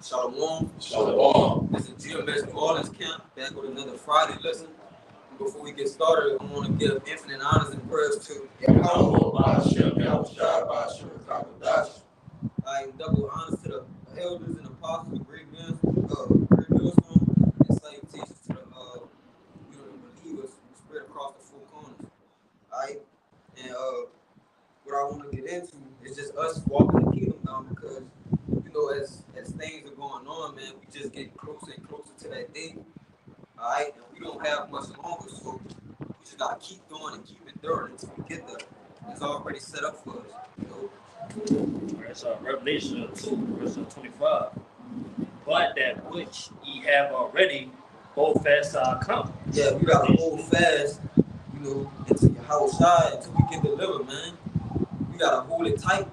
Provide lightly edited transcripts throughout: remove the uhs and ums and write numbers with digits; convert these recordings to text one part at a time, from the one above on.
Shalom. Shalom. This is GMS New Orleans camp, back with another Friday lesson. Before we get started, I want to give infinite honors and prayers to Yahweh Ba'ashem, Yahushua Ba'ashem, Kakadash. I double honors to the elders and apostles, the great millstone, and salutations to the believers spread across the four corners. Alright, and what I want to get into is just us walking the kingdom down because as things are going on, man, we just get closer and closer to that day. Alright, and we don't have much longer, so we just gotta keep going and keep enduring until we get there. It's already set up for us. That's Revelation 2, verse 25. But that which ye have already, hold fast till I come. Yeah, we gotta hold fast, into your house side until we get delivered, man. We gotta hold it tight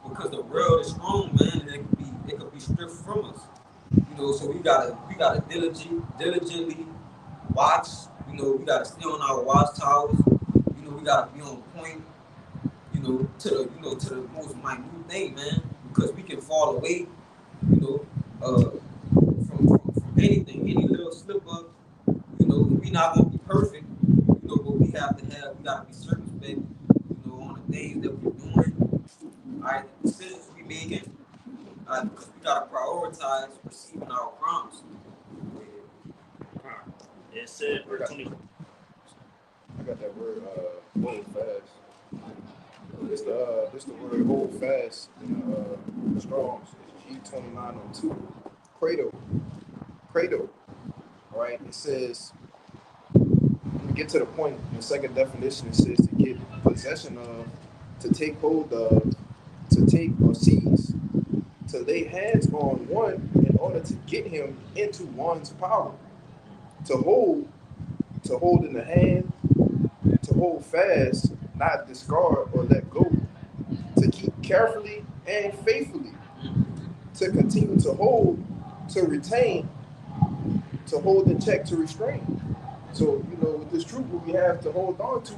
because the world is strong, man, and it could be stripped from us. So we gotta diligently watch. We gotta stay on our watchtowers. We gotta be on point. To the most minute thing, man, because we can fall away. From anything, any little slip up. We not gonna be perfect. But we gotta be circumspect. On the things that we're doing. Alright, the decisions we making. Because we gotta prioritize receiving our promise. It said, verse 20. I got that word, hold fast. It's the word hold fast in the Strong's, G2902. Cradle. All right, it says, when we get to the point, in the second definition, it says to get possession of, to take hold of, to take or seize, to lay hands on one in order to get him into one's power, to hold in the hand, to hold fast, not discard or let go, to keep carefully and faithfully, to continue to hold, to retain, to hold in check, to restrain. So, with this truth, what we have to hold on to,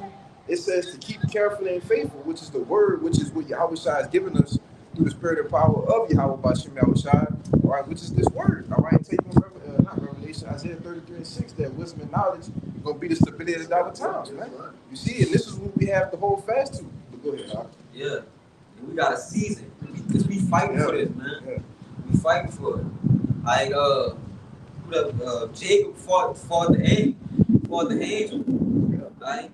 it says to keep carefully and faithful, which is the word, which is what Yahushua has given us through the spirit and power of Yahweh Ba'ashem Yahushua, all right, which is this word, all right, take on not Revelation, Isaiah 33:6, that wisdom and knowledge is going to be the stability of the dollar times, man. You see, and this is what we have to hold fast to. But go ahead, Doc. Yeah, and we got to seize it because we fighting for this, man. Yeah. We fighting for it. Like Jacob fought the angel, right?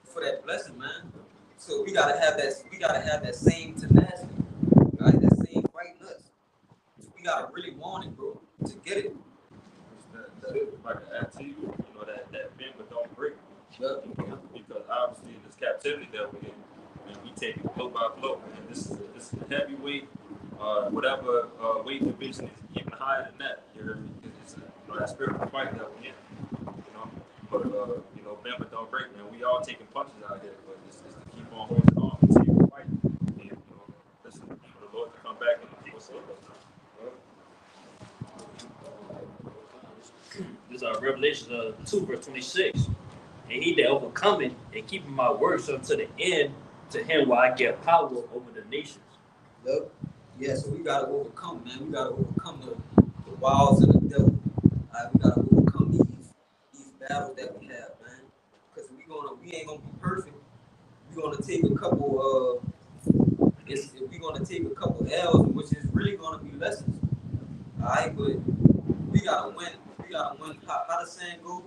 For that blessing, man. So we gotta have that. We gotta have that same tenacity, right? That same fight in us. So we gotta really want it, bro, to get it. If I can add to you, that bend but don't break. Yep. Because obviously in this captivity that we're in, and we take it blow by blow, and this is a heavy weight. Whatever weight division is even higher than that. You hear me? It's that spiritual fight that we're in. But bend but don't break, man. We all taking punches out here, but it's to keep on holding on until you fight. And listen for the Lord to come back and keep us up. This is Revelation 2, verse 26. And he that overcometh and keeping my works unto the end, to him will I give power over the nations. Yep. Yeah, so we gotta overcome, man. We gotta overcome the wiles of the devil. We gotta overcome these battles that we have, man. Because we ain't gonna be perfect. We're gonna take a couple L's, which is really gonna be lessons. Alright, but we gotta win. We gotta win. How the saying go?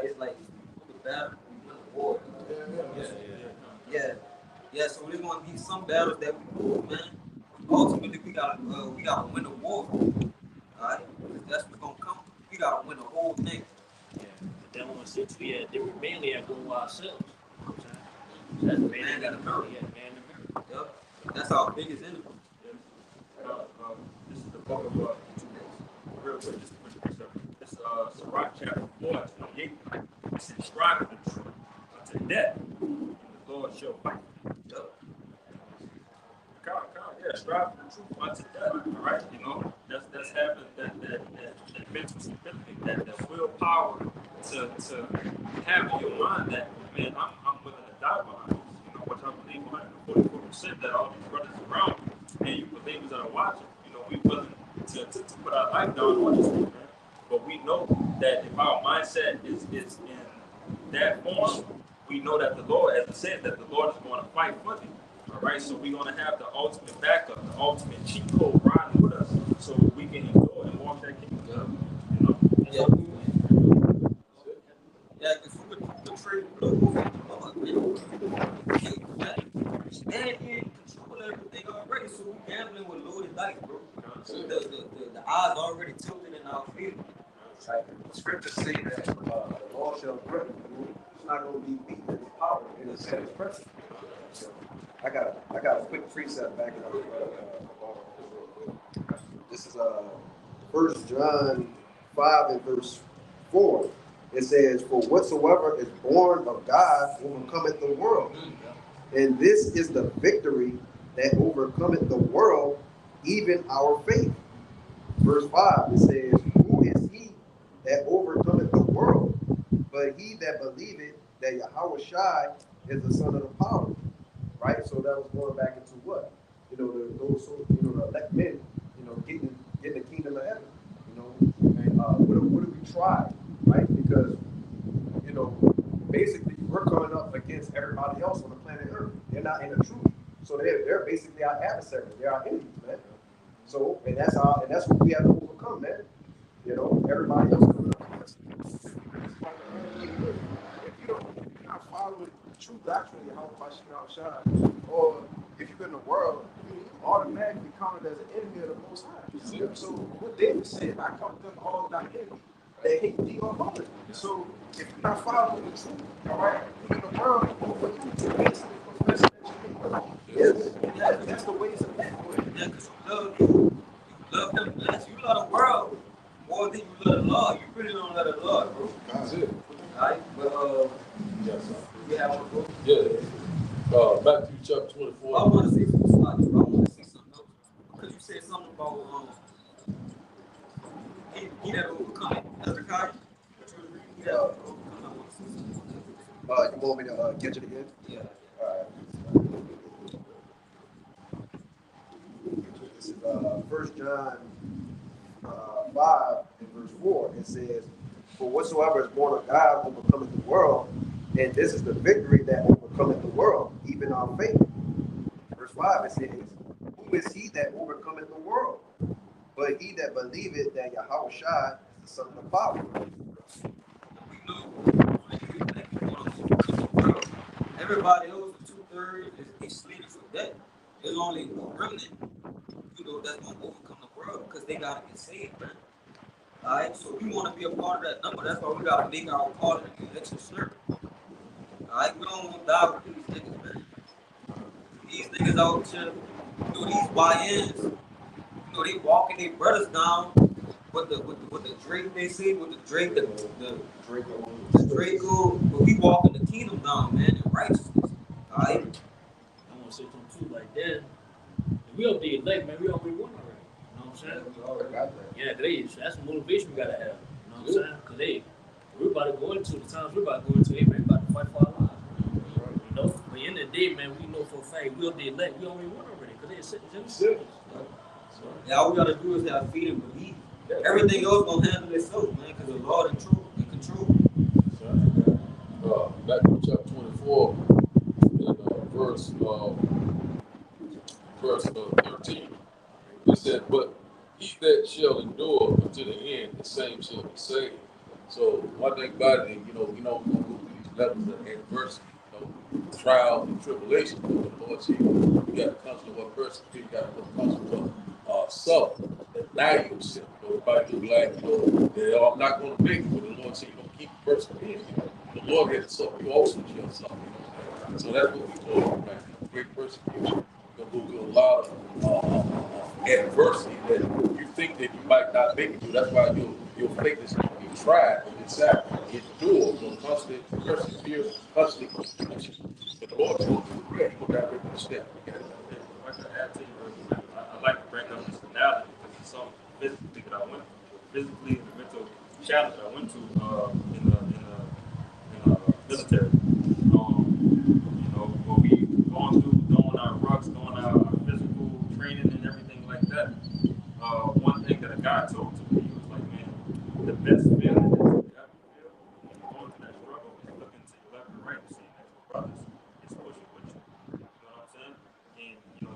It's like the battle, we win the war. Yeah. So there's gonna be some battles that we lose, man. Ultimately, we gotta win the war. Alright, that's what's gonna come. We gotta win the whole thing. Yeah. But then on 6, they were mainly at going ourselves. That's the man in the mirror. Yeah, man in the mirror. Yep. That's our biggest enemy. This is the book of real quick, just to put this up. This Sirach chapter 4, 28. It says, strive for the truth unto death, and the Lord shall fight. Yep. Strive for the truth unto death. All right, that's having that mental stability, that willpower to have in your mind that, man, I'm willing to die behind this. Which I believe 144% sit that all these brothers around and you believers that are watching, we willing to put our life down on this thing, man. But we know that if our mindset is in that form, we know that the Lord, as it said, that the Lord is going to fight for me. All right, so we're going to have the ultimate backup, the ultimate cheat code riding with us, so we can endure and walk that kingdom. Yeah. Yeah, because we would trade blues and control everything already, so we gambling with loaded dice, bro. The odds already tilted in our favor. Right? The scriptures say that the law shall grant you. It's not going to be beaten in power in the same presence. I got a quick precept back in this is 1 John 5 and verse 4. It says, "For whatsoever is born of God overcometh the world. And this is the victory that overcometh the world, even our faith." Verse 5, it says, "Who is he that overcometh the world? But he that believeth that Yahweh Shai is the son of the power." Right? So that was going back into what? Those the elect men, getting the kingdom of heaven. And what do we try? Right? Because, basically we're coming up against everybody else on the planet Earth. They're not in the truth. So they're basically our adversaries. They're our enemies, man. So and that's what we have to overcome, man. Everybody else coming up against us. If you're not following the true doctrine of Yahweh Shai, or if you're in the world, you automatically counted as an enemy of the Most High. So what David said, "I count them all thy enemies that hate thee or others." So if you're not following the truth, all right, you in the world, you basically professing that you hate God. Yes, that's the ways of men. Yeah, because you love them less. You love the world more than you love the Lord. You really don't love the Lord, bro. That's it. Alright, but Yes, sir. we have one, bro. Yeah. Matthew chapter 24. I want to see some slides. I want to see something else. Because you said something about he that overcome Hezekiah. He that overcome. I want to see something. You want me to catch it again? Yeah. All right. This is 1 John 5 and verse 4. It says, "For whatsoever is born of God overcometh the world, and this is the victory that overcometh the world, even our faith." Verse 5, it says, "Who is he that overcometh the world? But he that believeth that Yahweh Shai is the son of the power." We know everybody else, 2/3 is slated for death. There's only a remnant, that's gonna overcome the world because they gotta get saved, man. Alright, so we want to be a part of that number. That's why we gotta make our part of the election sure. Alright, we don't want to die with these niggas, man. These niggas out here, these YNs, they walking their brothers down with the Drake, they say, with the Drake, the Draco, but we walking the kingdom down, man, in righteousness. Alright? I want to say something too, like that. We up the elect, man. We already won already. You know what I'm saying? We already got that. Yeah, that's some motivation we gotta have. You know what I'm saying? Because we're about to go into the times we're about to go into. Hey, man, about to fight for our lives. You know, but in the day, man, we know for a fact we up the elect. We already won already because they're sitting in the cities. Yeah, all we gotta do is have faith and believe. Everything else gonna handle itself, man, because the Lord in control. Matthew chapter 24 and verse 13. It said, "But he that shall endure unto the end, the same shall be saved." So one thing about it, we're gonna go through these levels of adversity, trials and tribulations. The Lord said, you got to constantly what persecution, you got to constantly suffer, deny yourself. Everybody look like, I'm not going to make it, but the Lord said, you're going to keep persevering. The Lord had to suffer, you also shall suffer. So that's what we call it, man. Great persecution. You're going to go through a lot of adversity that you think that you might not make it through. That's why your faith is going to be tried on inside. Endure, constant persevere, constant persecution. But the Lord told you, He will direct the step. If I could add to you, I like to bring up this analogy because it's something physically that I went through, physically and the mental challenge I went to in the military. Where we going through, throwing our rucks,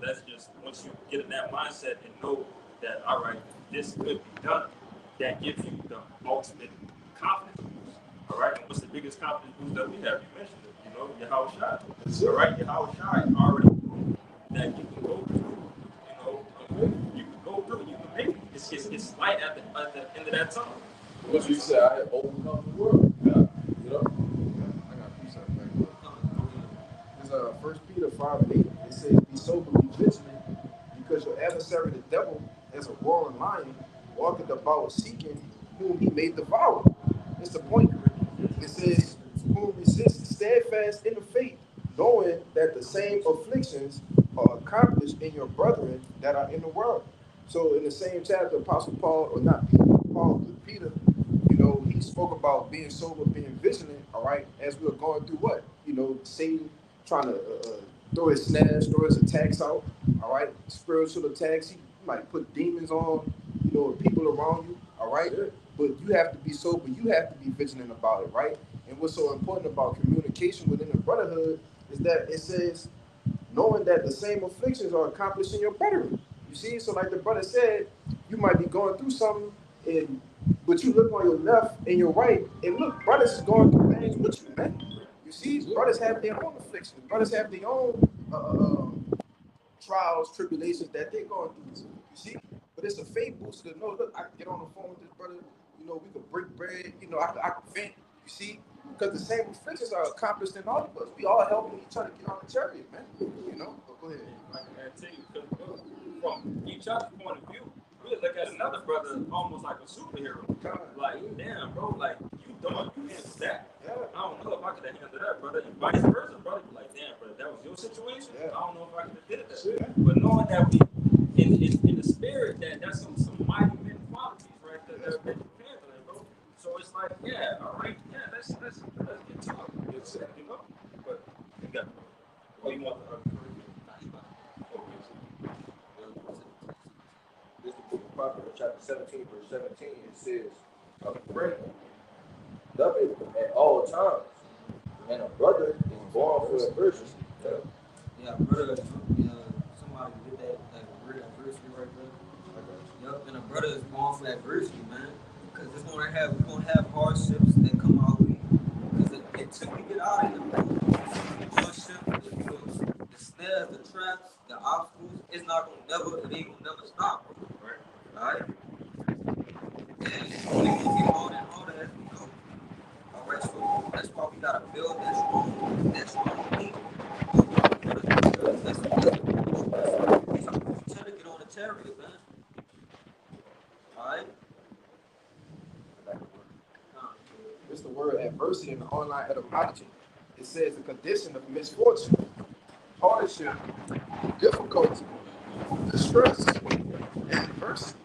that's just once you get in that mindset and know that all right, this could be done, that gives you the ultimate confidence boost. All right, and what's the biggest confidence boost that we have? You mentioned it. You know, your house shot. All right, your house shot already proved that you can go through. You know, you can go through. You can make it. It's light at the end of that tunnel. What you say? I overcome the world. Yeah. You know. I got a piece of it back there. There's First Peter 5:8. It says, "Be sober, be vigilant, because your adversary, the devil, as a roaring lion, walketh about seeking whom he may devour." It's the point. It says, "Who resist steadfast in the faith, knowing that the same afflictions are accomplished in your brethren that are in the world." So, in the same chapter, Apostle Paul, or not Peter, Paul, but Peter, he spoke about being sober, being vigilant, all right, as we are going through what? Satan trying to throw his snares, throw his attacks out, all right, spiritual attacks. He might put demons on, people around you, all right? Sure. But you have to be sober, you have to be vigilant about it, right? And what's so important about communication within the brotherhood is that it says, knowing that the same afflictions are accomplished in your brethren. You see, so like the brother said, you might be going through something, but you look on your left and your right, and look, brothers is going through things with you, man. You see, brothers have their own afflictions. Brothers have their own trials, tribulations that they're going through. You see, but it's a faith booster to know. Look, I can get on the phone with this brother. We could break bread. I can vent. You see, because the same afflictions are accomplished in all of us. We all helping each other get on the chariot, man. But go ahead. I can tell you, because from each other's point of view, we look at another brother almost like a superhero. Like, damn, bro, like you handled that. Yeah. I don't know if I could have handled that, brother. And vice versa, brother. Be like, damn, brother, that was your situation. Yeah. I don't know if I could have did that. Yeah. But knowing that we, in the spirit, that's some mighty men qualities, right? That you're handling, bro. So it's like, yeah, all right, yeah, let's get to it. It's, but you got. Oh, you want the This is the book of Proverbs, chapter 17, verse 17. It says, "A friend loveth at all times, and a brother is born for adversity." Yeah, brother. Somebody did that word adversity right there. Yep, and a brother is born for adversity, man. Because we're gonna have hardships that come our way. Because until we get out of here, hardships, the snares, the traps, the obstacles, it ain't gonna never stop, bro. Right? And only gonna get harder and harder as we go. All right, so that's why we gotta build that strong team. Let's try to get on the chariot, man. All right. It's the word adversity in the online etymology. It says a condition of misfortune, hardship, difficulty, distress, adversity,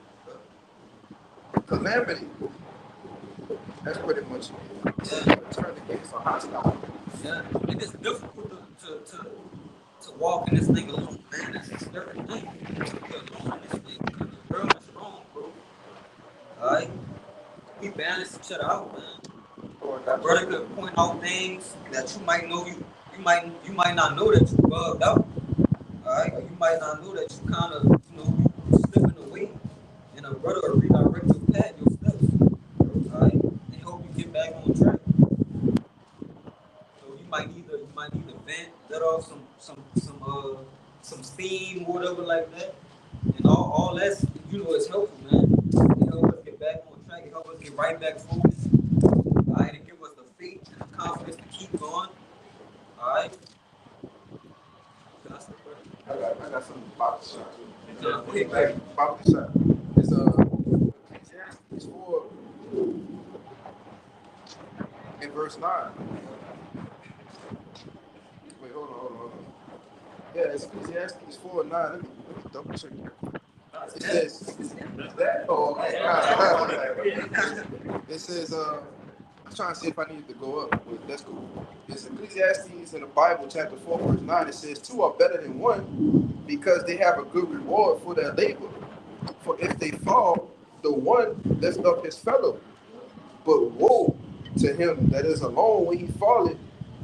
calamity. That's pretty much turn against or hostile. Yeah, it is difficult to walk in this thing alone, man. It's a scary thing to be alone in this thing because the world is wrong, bro. Alright? We balance each other out, man. That brother could point out things that you might know you might not know that you bugged out. Alright? Or you might not know that you kind of, you slipping away. And a brother will redirect your path, your steps. Alright? And help you get back on track. So you might need to vent, let off some steam, whatever like that. And all that's is helpful, man. It helps us get back on track, it helps us get right back focused. Alright, it gives us the faith and the confidence to keep going. Alright. I got something about the shot. Go ahead, About the shot. It's Ecclesiastes 4 in verse 9. Wait, hold on. Yeah, it's Ecclesiastes 4 and 9. Let me double check here. It says that. Oh, okay. It says, I'm trying to see if I need to go up, but that's cool. It's Ecclesiastes in the Bible, chapter 4, verse 9. It says, "Two are better than one because they have a good reward for their labor. For if they fall, the one lifts up his fellow. But woe to him that is alone when he falleth,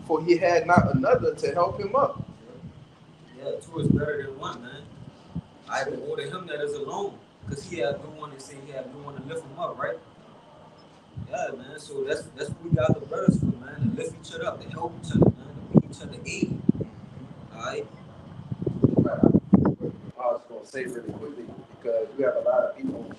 for he had not another to help him up." Yeah, two is better than one, man. I would order him that is alone, cause he had no one to say he had no one to lift him up, right? Yeah, man. So that's what we got the brothers for, man. To lift each other up, to help each other, man. To be each other aid. All right. Right. I was going to say really quickly because we have a lot of people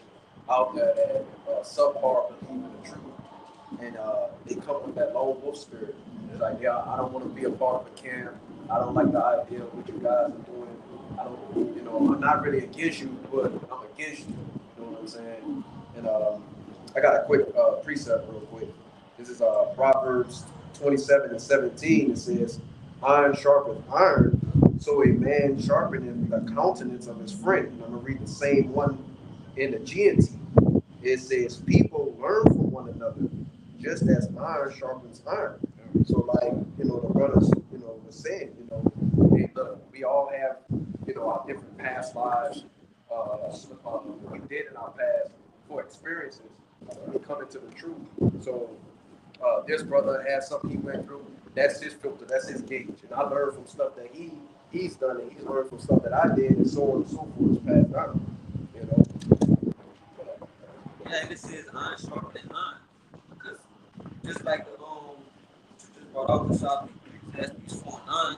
out there that subpar believe in the truth, and they come with that lone wolf spirit. It's like, yeah, I don't want to be a part of a camp. I don't like the idea of what you guys are doing. I don't, I'm not really against you, but I'm against you. You know what I'm saying? And I got a quick precept, real quick. This is Proverbs 27:17. It says, "Iron sharpens iron, so a man sharpeneth the countenance of his friend." And I'm gonna read the same one in the GNT. It says, "People learn from one another, just as iron sharpens iron." So, like, the brothers, were saying, hey, look, we all have, our different past lives, what we did in our past for experiences. We come into the truth. So, this brother has something he went through. That's his filter. That's his gauge. And I learned from stuff that he's done, and he's learned from stuff that I did, and so on and so forth. It's passed down. You know. Yeah, and this is iron sharper than iron. Because just like what you just brought up the shop in Ecclesiastes 4:9,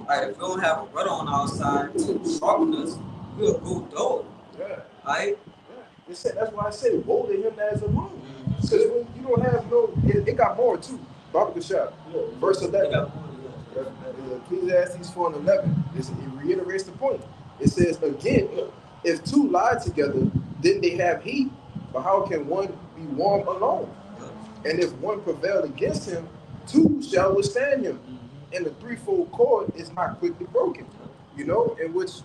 like if we don't have a brother on our side to sharpen us, we'll go dull. Yeah. Right? Yeah. That's why I said, woe to him that is alone. Because when you don't have no, it got more too. Baba Kashab, verse 11. Ecclesiastes 4:11. It reiterates the point. It says again, if two lie together, then they have heat. But how can one be warm alone? And if one prevail against him, two shall withstand him. And the threefold cord is not quickly broken. In which,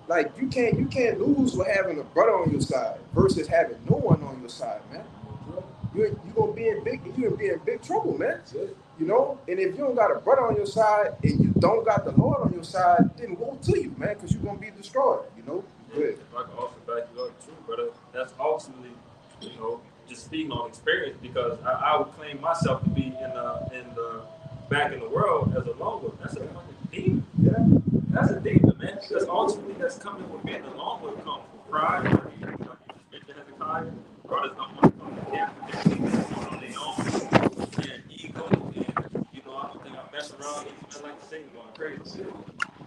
like, you can't lose with having a brother on your side versus having no one on your side, man. You're gonna be in big trouble, man. And if you don't got a brother on your side and you don't got the Lord on your side, then woe to you, man, because you're gonna be destroyed. Good. If I can also back you up too, brother, that's ultimately, just speaking on experience, because I would claim myself to be in the back in the world as a lone wolf. That's a fucking demon. Yeah. That's a demon, man. Because ultimately that's coming with being a lone wolf comes from pride. You just mentioned Hezekiah. Brothers don't want to come together. They're going on their own. And ego, and I don't think I mess around these men like Satan going crazy.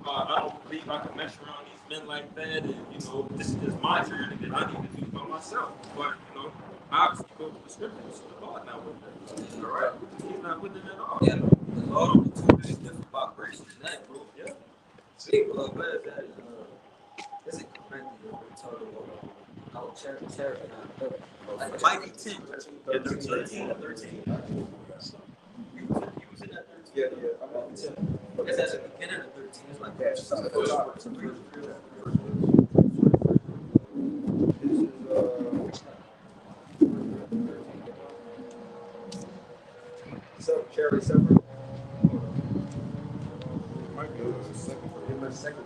I don't believe I can mess around these men like that, and this is just my journey that I need to do by myself. But obviously go to the scriptures, the Lord not with them. All right, He's not with them at all. Yeah, the Lord on the two is different vibrations than that, bro. Yeah. See, where is that? Is it Corinthians? We talk about charity, like it might be 10, 13 or 13. You was in that 13. Yeah. I'm on 10. It's at the beginning of 13. It's like Yeah, something for God. This is Cherry separate. Might be a second.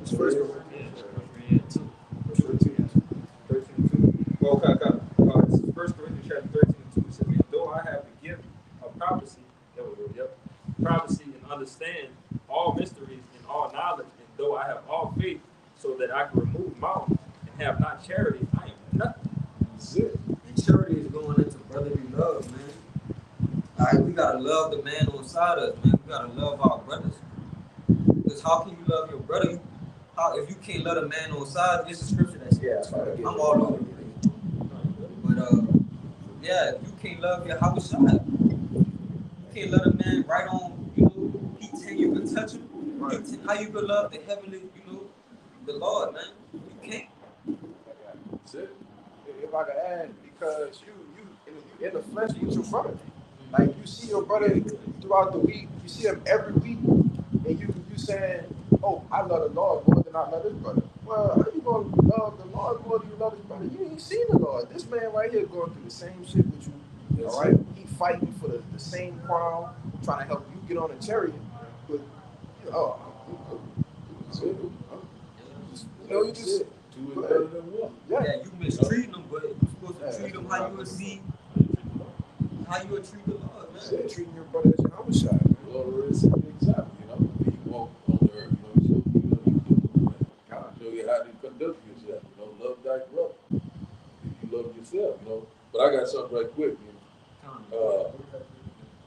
It's first Corinthians. 13:2. Okay. This is 1 Corinthians chapter 13:2. It says, "And though I have the gift of prophecy, prophecy and understand all mysteries and all knowledge, and though I have all faith, so that I can remove mountains, and have not charity, I am nothing." That's it. And charity is going into brotherly love, man. All right, we gotta love the man on side of us, man. We gotta love our brothers. Because how can you love your brother? If you can't love a man on side, it's a scripture that says, I'm all over the place. But yeah, if you can't love your house side, you can't love a man right on, he tell you can touch him. Right. How you can love the heavenly, the Lord, man? You can't. That's it. If I could add, because you in the flesh with your brother. Like, you see your brother throughout the week, you see him every week, and you saying, "Oh, I love the Lord more than I love this brother." Well, how you gonna love the Lord more than you love this brother? You ain't seen the Lord. This man right here going through the same shit with you. All right, he fighting for the same crown, trying to help you get on a chariot. But you just two is better than one. Yeah, you mistreating them, but you're supposed to treat them how you would see how you would treat the Lord, man. Said treating your brother as your homicide, man. The Lord already set the example, you know. He walked on the earth, you know, show you what you do, man. Show you how to conduct yourself, you know, love thy brother. If you love yourself, you know. But I got something right quick, you know.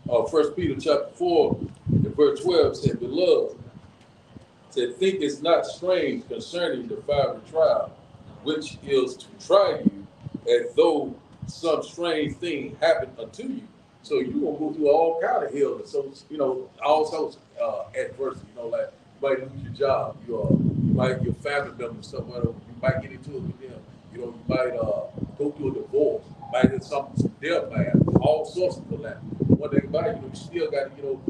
1 Peter chapter 4 and verse 12 said, Beloved, said, think it's not strange concerning the fiery trial, which is to try you, as though some strange thing happened unto you. So you're gonna go through all kind of hell, and so you know, all sorts of adversity. You know, like you might lose your job, you might your family member somewhere, you might get into it with them. You know, you might go through a divorce, might get some death, man, all sorts of calamity. One thing about it, you know, you still got to, you know,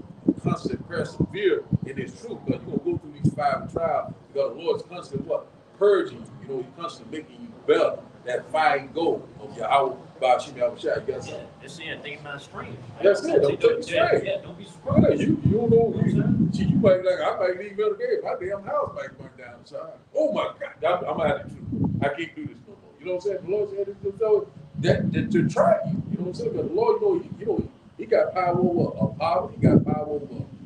constantly persevere in this truth, because you're gonna go through these fiery trials, because the Lord's constantly what? Purging you, you know, He's constantly making you better. That fine gold of your hour about you, man, shot. You got something? That's it. Think about strange. That's it. Don't take it straight. Yeah, don't be surprised. Yeah, you don't know. You might be like, I might leave another day. My damn house might burn down. So, oh my God, I'm out of truth. I can't do this no more. You know what I'm saying? The Lord said that to try you. You know what I'm saying? But the Lord, you know, He got power over poverty. He got power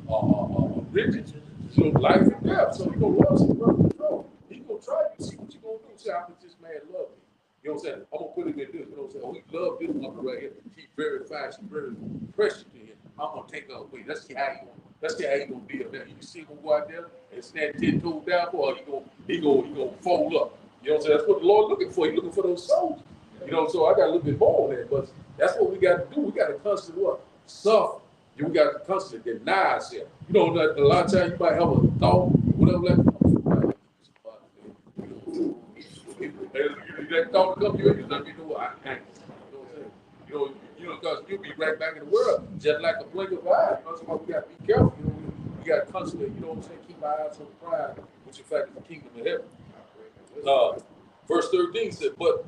over riches. So life and death. So He gonna love you, brother. He gonna try you. See what you gonna do. See how much this man love me. You know what I'm saying? I'm gonna put it in this. You know what I'm saying? Oh, he love this woman right here. She's very fine. She's very precious to him. I'm gonna take her away. Let's see how he gonna. Let's see how he gonna deal there. You see him go out there and stand 10 toes down for, or he gonna fold up. You know what I'm saying? That's what the Lord looking for. He's looking for those souls. You know, so I got a little bit more on that, but that's what we got to do. We got to constantly what? Suffer. We got to constantly deny ourselves. You know, a lot of times you might have a thought, whatever, like, that thought come to you, you let me know I can't. You know what I'm saying? You know, because you'll be right back in the world, just like a blink of an eye. You know, so we got to be careful. You know, we got to constantly, you know what I'm saying, keep our eyes on the prize, which in fact is the kingdom of heaven. Verse 13 said, but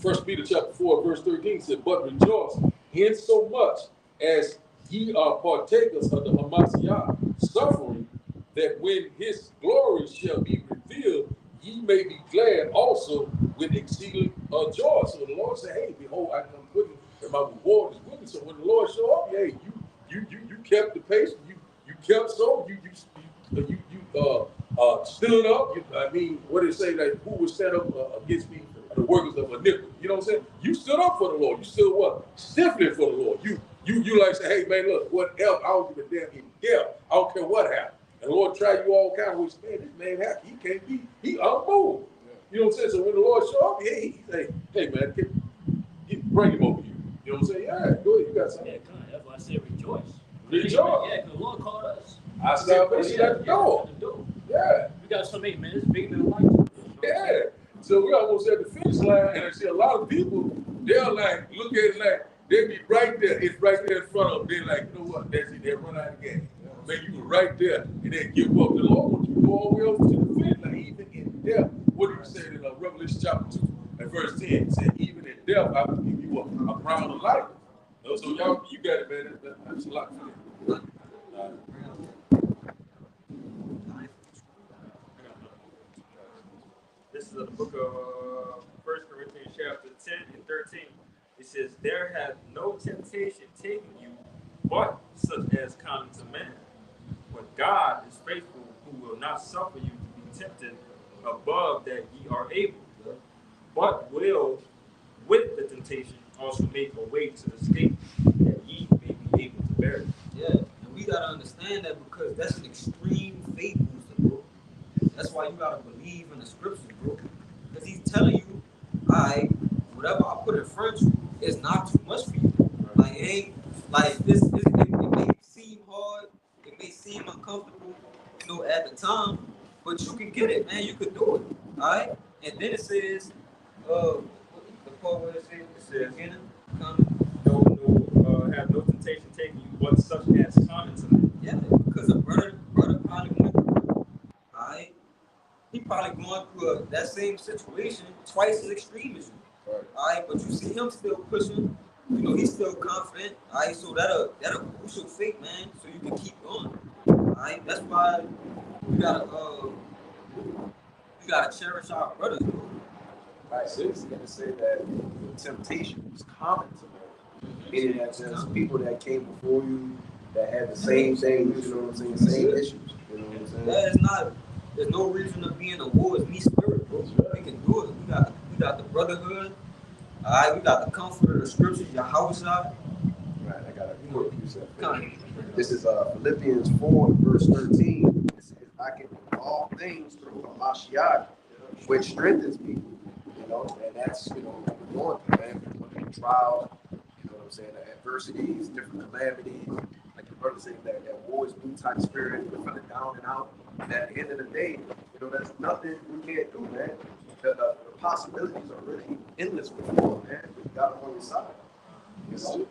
1 Peter chapter 4, verse 13 said, but rejoice in so much as ye are partakers of the Hamashiach suffering, that when his glory shall be revealed, ye may be glad also with exceeding joy. So the Lord said, hey, behold, I come quickly, and my reward is with me. So when the Lord show up, hey, you kept the pace, you kept so, you stood up. I mean, what did it say? Like, who would stand up against me? The workers of iniquity. You know what I'm saying? You stood up for the Lord. You stood what? Stiffly for the Lord. You like say, hey man, look, whatever, I don't give a damn in death. I don't care what happened. And the Lord tried you all kind of ways. Man, this man happy. He can't be. He unmoved. You know what I'm saying? So when the Lord show up, he say, hey man, bring him over here. You know what I'm saying? Yeah, go ahead. You got something. Yeah, God, that's why I said rejoice. Rejoice. Yeah, because the Lord called us. Our salvation at the door. Yeah. We got so many, man. It's bigger than life. Yeah. So we almost at the finish line, and I see a lot of people, they'll like look at it like they be right there. It's right there in front of them. They're like, you know what? That's it. They run out of gas. Man, you were right there, and then give up. The Lord wants you to go all the way over to the finish line, even in death. What did he say in Revelation chapter 2 and verse 10? He said, even in death, I will give you a crown of life. So y'all, you got it, man. That's a lot for you. This is the book of 1 Corinthians chapter 10 and 13. It says, there hath no temptation taken you, but such as common to man. But God is faithful, who will not suffer you to be tempted above that ye are able, but will with the temptation also make a way to escape, that ye may be able to bear it. Yeah, and we gotta understand that, because that's an extreme faith booster, bro. That's why you gotta believe in the scriptures, bro. Because he's telling you, whatever I put in front of you is not too much for you. Like, it ain't like this. It may seem hard, it may seem uncomfortable, you know, at the time, but you can get it, man. You could do it. All right. And then it says, the part where it says, beginning, have no temptation taken you, but such as common to man. yeah, because a brother probably went through it. All right. He probably going through that same situation twice as extreme as you. Right. All right, but you see him still pushing. You know, he's still confident. All right, so that'll boost your faith, man, so you can keep going. All right, that's why we gotta cherish our brothers, bro. Right, so it's going to say that temptation is common to man. Meaning that there's people that came before you that had the same things, you know what I'm saying, same issues. You know what I'm saying? That is not. There's no reason to be in a war. It's me spirit, bro. We can do it. We got the brotherhood. All right, we got the comfort of the scriptures. Your house out. Right, I got a You quick know, precept. This This is Philippians 4, verse 13. It says, I can do all things through Hamashiach, which strengthens me. You know, and that's, you know, what we're going through, man. We're going through trials, you know what I'm saying, the adversities, different calamities. Like your brother said, that war is me type spirit, we're feeling down and out. And at the end of the day, you know, there's nothing we can't do, man. The possibilities are really endless with you, man. You got them on your side. You know?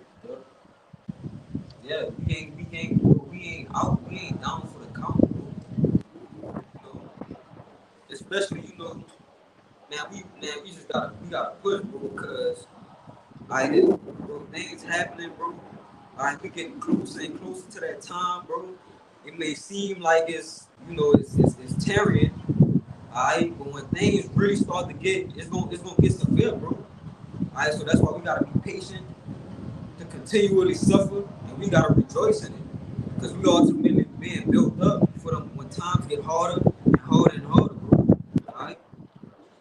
yeah, we ain't out. We ain't down for the count, bro. You know, especially we just gotta push, bro, because I did, bro. Things happening, bro. We getting closer and closer to that time, bro. It may seem like it's tarrying, alright, but when things really start to it's gonna get severe, bro. Alright, so that's why we gotta be patient to continually suffer, and we gotta rejoice in it, because we ultimately being built up for them when times get harder and harder and harder, bro. Alright,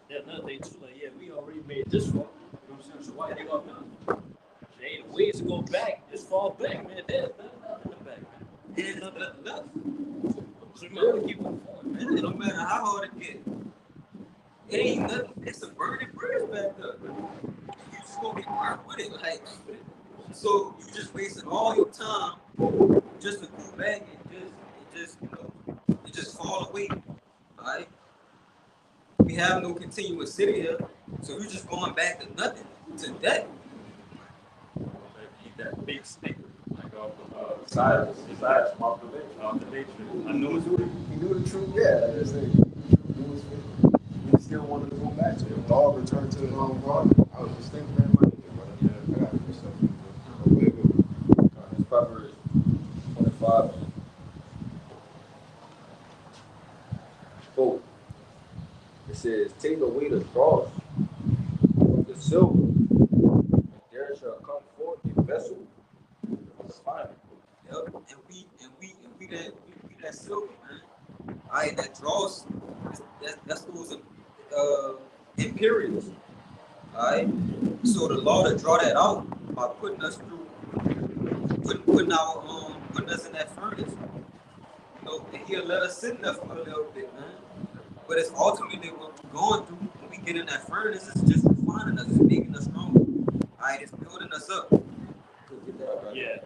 Yeah, another thing too, like, yeah, we already made this far. You know what I'm saying? So why give up now? There ain't ways to go back. Just fall back, man. There's nothing in the back, man. there's nothing left. So we might as well keep moving forward, man. Man, it don't matter how hard it get. It ain't nothing. It's a burning bridge back there. You just gonna get burned with it, like. So you just wasting all your time just to go back and just fall away. Alright? We have no continuous city here. So you're just going back to nothing. To death. Eat that big stick, like besides observation. I know it's real. He knew the truth, yeah. Like I said, he knew his faith. He still wanted to go back to it. All returned to his own father. I was just thinking that money, brother. Yeah, I got to do something. Okay, good. It's Proverbs 25. 4. It says, take away the dross from the silver, and there shall come forth a vessel refined. Yep. And we that silver, man. Alright, that draws that's those imperials. Alright. So the law to draw that out by putting us through putting us in that furnace. And he'll let us sit in there for a little bit, man. But it's ultimately what we're going through when we get in that furnace. It's just refining us, it's making us stronger. Alright, it's building us up. Yeah.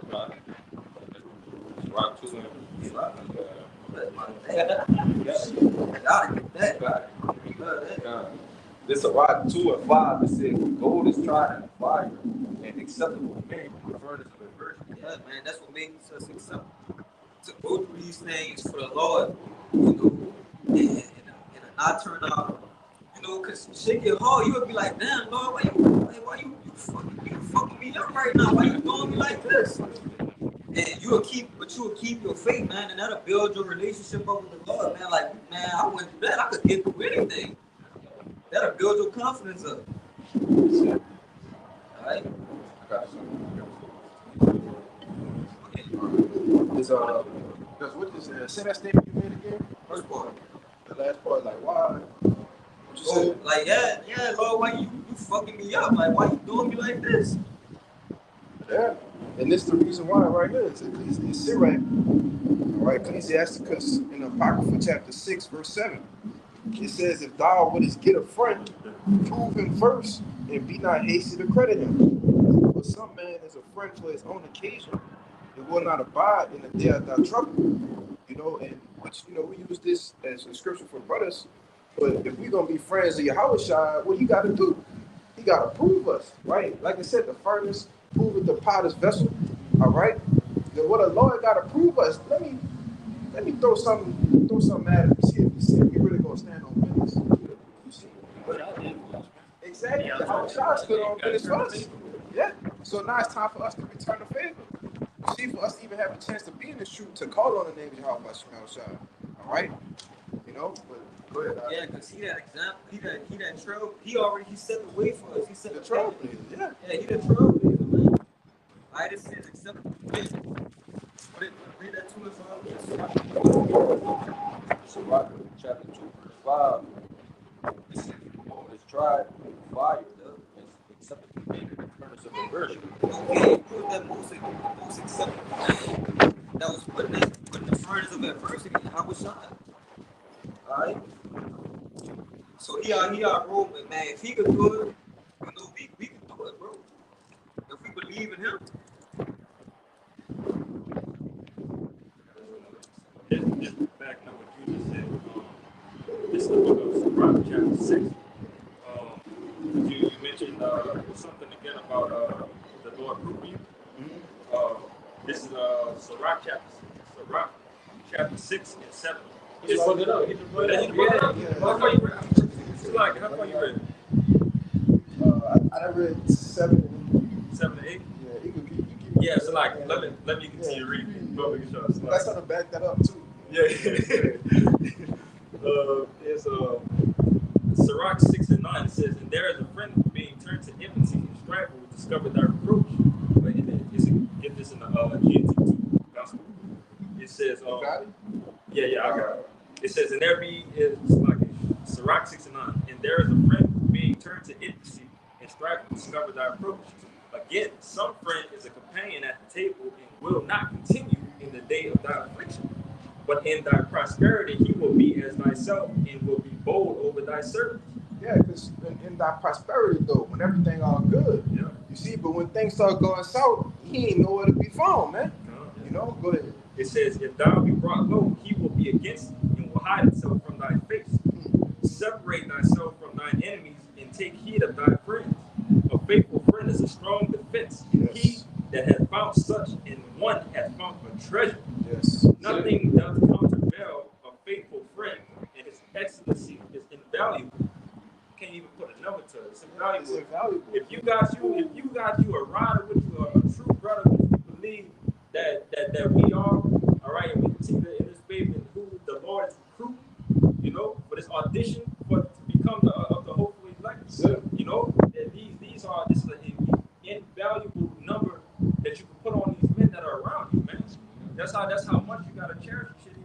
Rock. Rock 2 and That's my thing. I gotta get that. Love that. This Rock 2 and 5. It says, gold is tried in the fire and acceptable to men in the furnace of adversity. Yeah, man, that's what makes us accept to go through these things for the Lord, and not turn out, because shit get hard. You would be like, damn, Lord, why you fucking me up right now? Why you doing me like this? And you'll keep your faith, man, and that'll build your relationship up with the Lord, man. Like, man, I went to bed, I could get through anything. That'll build your confidence up. All right. Because what is say that statement you made again? First part. The last part, like, why? What you said? Like, yeah, Lord, why you fucking me up? Like, why you doing me like this? Yeah. And this is the reason why right here. It's Sirach, all right, Ecclesiasticus in Apocrypha chapter 6, verse 7. It says, if thou wouldest get a friend, prove him first, and be not hasty to credit him. For some man is a friend for his own occasion, and will not abide in the day of thy trouble. And which, we use this as a scripture for brothers. But if we're going to be friends of Yahushua, what you got to do? He got to prove us, right? Like I said, the furnace proveth the potter's vessel, all right? Then what a lawyer got to prove us, let me throw something at him, see if he really going to stand on business. You see? Exactly. Yahushua stood on business for us. Yeah. So now it's time for us to return the favor. You see, for us to even have a chance to be in this truth, to call on the name of Yahushua. All right? But Go ahead. Yeah, because he that example, he that trail, he set the way for us. He set The the trailblazer, yeah. Yeah, he the trailblazer, man. I just said acceptable business. But read that 2 and 5. Sirach chapter 2, verse 5. It says, the Lord has tried the fire and acceptable thing in the furnace of aversion. Okay, who was that most acceptable thing that was put in the furnace of adversity? How was shot? Alright? So he our roadman, man. If he could do it, we can do it, bro. If we believe in him. Just back up what you just said. This is the book of Sirach, chapter 6. You mentioned something again about the Lord proving you. This is Sirach chapter 6 and 7. He just brought it up. He just brought it up. How far you read? It's like, how far you read? I read 7. 7 to 8? Yeah, you can Yeah, so like, let me continue reading. That's how to back that up too. Yeah. There's Sirach 6 and 9. It says, and there is a friend being turned to enmity and strife will discover thy reproach. But get this in the GNT2 gospel. It says, got it? Yeah, I got it. It says, and there be is like Sirach 6 and 9, and there is a friend being turned to enmity and strife will discover thy reproach. Again, some friend is a companion at the table and will not continue in the day of thy affliction. But in thy prosperity he will be as thyself and will be bold over thy servants. Yeah, because in thy prosperity though, when everything all good, Yeah. you see, but when things start going south, he ain't nowhere to be found, man. You know, go ahead. It says, if thou be brought low, he will be against thee and will hide himself from thy face. Separate thyself from thine enemies and take heed of thy friends. A faithful friend is a strong defense, and he that hath found such in one hath found a treasure. Yes. Nothing doth countervail a faithful friend, and his excellency is invaluable. Can't even put a number to it. It's invaluable. It's invaluable. If you got you a rider with you, a true brother, which you believe that we are, all right, and we continue in this faith and who the Lord is recruiting, you know, for this audition for to become of the hopefully elect. You know, that this is an invaluable number that you can put on these men that are around you, man. That's how much you gotta cherish shit.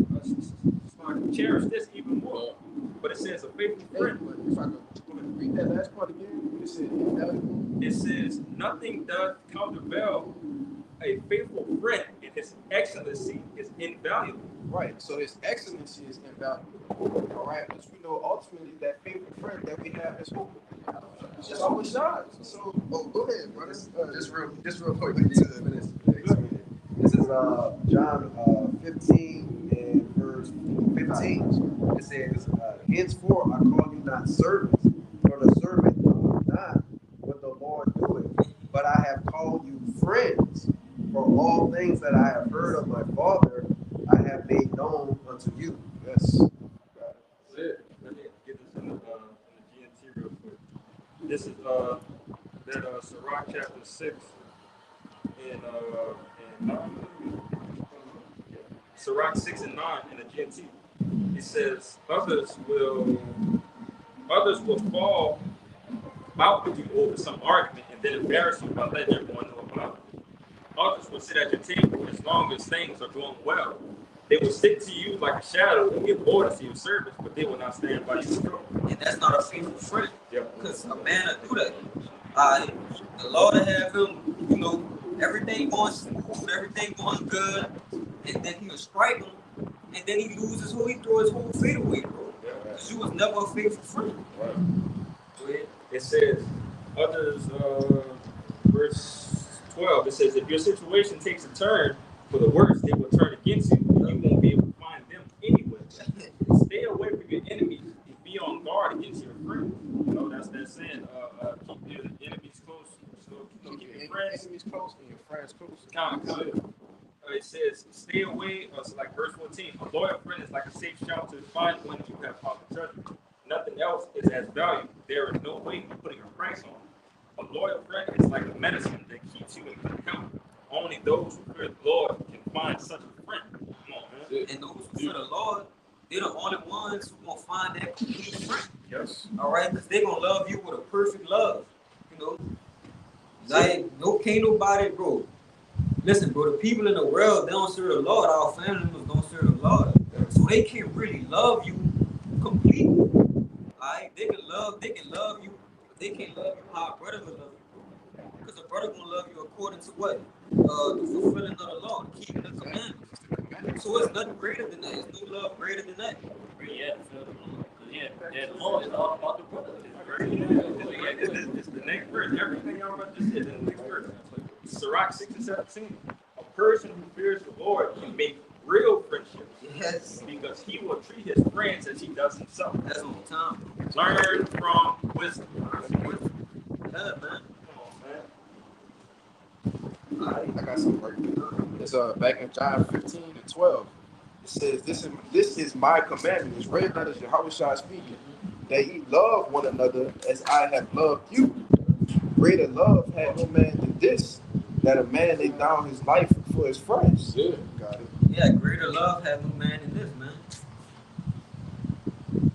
Cherish this even more. But it says a faithful friend. If I could read that last part again, it said invaluable. It says nothing doth countervail a faithful friend, and his excellency is invaluable. Right. So his excellency is invaluable. All right. Because we know ultimately that faithful friend that we have is who? It's always God. So go ahead, brother. Just real quick. This is John 15 and verse 15. It says, henceforth I call you not servants, for the servant knoweth not what the Lord doeth, but I have called you friends. For all things that I have heard of my Father, I have made known unto you. Yes. That's it. Let me get this in the GNT real quick. This is that Sirach chapter 6 and 9. Sirach 6 and 9 in the GNT. It says, others will fall out with you over some argument and then embarrass you by letting everyone know about it. Others will sit at your table as long as things are going well. They will stick to you like a shadow and give orders to your service, but they will not stand by your trouble. And that's not a faithful friend. Yep. Because a man will do that. The Lord will have him, you know, everything going smooth, everything going good, and then he will strike him, and then he loses who he throw his whole faith away, bro. Because you was never a faithful friend. Right. Go ahead. It says, others, verse 12, it says, if your situation takes a turn for the worse, they will turn against you, and you won't be able to find them anyway. Stay away from your enemies and be on guard against your friends. You know, that's saying, keep your enemies close. So, keep your friends enemies close and your friends close. It says, stay away, so like verse 14, a loyal friend is like a safe shelter to find when you have found the treasure. Nothing else is as valuable. There is no way of putting a price on it. A loyal friend is like a medicine that keeps you in good health. Only those who fear the Lord can find such a friend. Come on, man. And those who fear the Lord, they're the only ones who gonna find that complete friend. Yes. All right, because they're gonna love you with a perfect love. You know, like no can't nobody, bro. Listen, bro, the people in the world, they don't serve the Lord. Our family members don't serve the Lord. So they can't really love you completely. Alright? They can love you, they can't love you how a brother will love you. Because a brother gonna love you according to what? The fulfilling of the law, the keeping the commandments. So it's nothing greater than that. It's no love greater than that. Yeah, that law is all about the brother. It's the next verse. Everything y'all about just said in the next verse. Sirach 6 and 17. A person who fears the Lord can make real friendships. Yes. Because he will treat his friends as he does himself. That's on time. Learn from wisdom. Yeah, man. Come on, man. I got some work. It's back in John 15 and 12. It says, this is my commandment. It's read that as Yahweh Shai speaking. That ye love one another as I have loved you. Greater love had no man than this, that a man lay down his life for his friends. Yeah. Got it. Yeah, greater love have no man than this, man.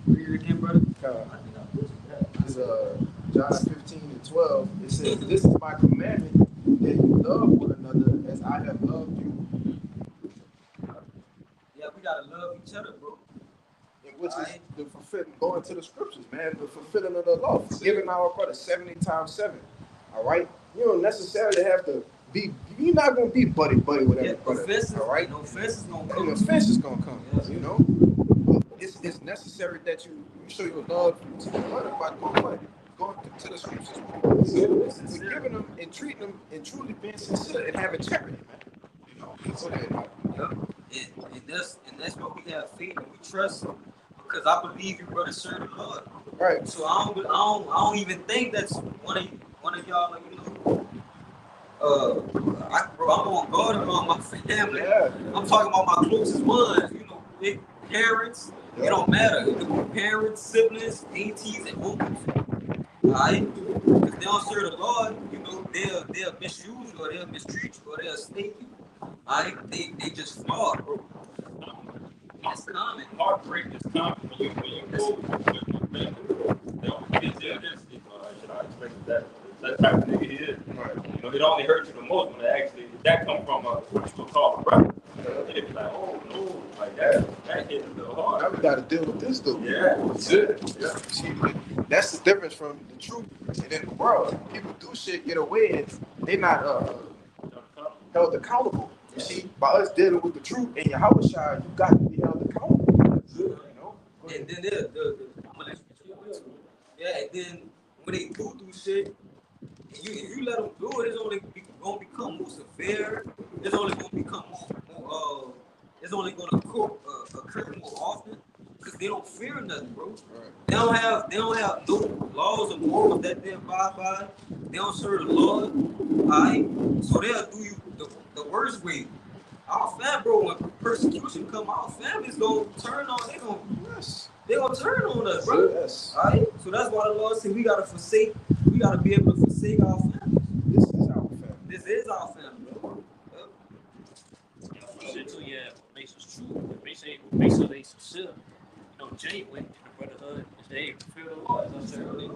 Read it again, brother. It's John 15 and 12. It says, this is my commandment, that you love one another as I have loved you. Yeah, we gotta love each other, bro. And which is the fulfilling, going to the scriptures, man, the fulfilling of the law, forgiving our brother 70 times 7. All right? You don't necessarily have to be, you're not going to be buddy with every brother. Offenses, all right? No offenses gonna And come. offense is going to come, Yes. you know? But it's necessary that you show your love to the brother by doing what? Going to the scriptures, forgiving them and treating them and truly being sincere and having charity, man. You know? So that, And that's what we have faith and we trust because I believe you, brother, serve the Lord. right. So I don't even think that's one of y'all, like, you know. I'm on guard around my family. Yeah. I'm talking about my closest ones. You know, big parents. Yeah. It don't matter. It could be parents, siblings, aunties, and uncles. Alright, if they don't serve the Lord, you know, they'll misuse you or they'll mistreat you or they'll snake you. Alright, they just flawed, bro. It's common. Heartbreak is common when you go with your family. They always get this. I expect that type of nigga he is. Right. You know, it only hurts you the most when that come from what you gonna call a brother. They be like, oh no, like that hit a little hard. Now we got to deal with this, though. Yeah, that's it. Yeah. See, that's the difference from the truth and in the world. People do shit, get away, and they're not held accountable. You see, by us dealing with the truth and your house child, you got to be held accountable. You know? And then I'm gonna let you yeah, and then when they do shit, if you let them do it, it's only gonna become more severe. It's only gonna become more it's only gonna occur more often because they don't fear nothing, bro. Right. They don't have no laws or morals that they abide by. They don't serve the Lord. Alright? So they'll do you the worst way. Our family, bro, when persecution come, our family's gonna turn on, Yes. they gonna turn on us, bro. Yes. Alright? So that's why the Lord said we gotta be able to forsake our family. This is our family. This is our family, bro. Shit too, yeah, what makes us true, what makes us they sincere, you know, genuine in the brotherhood is they fulfill the law, as I said earlier.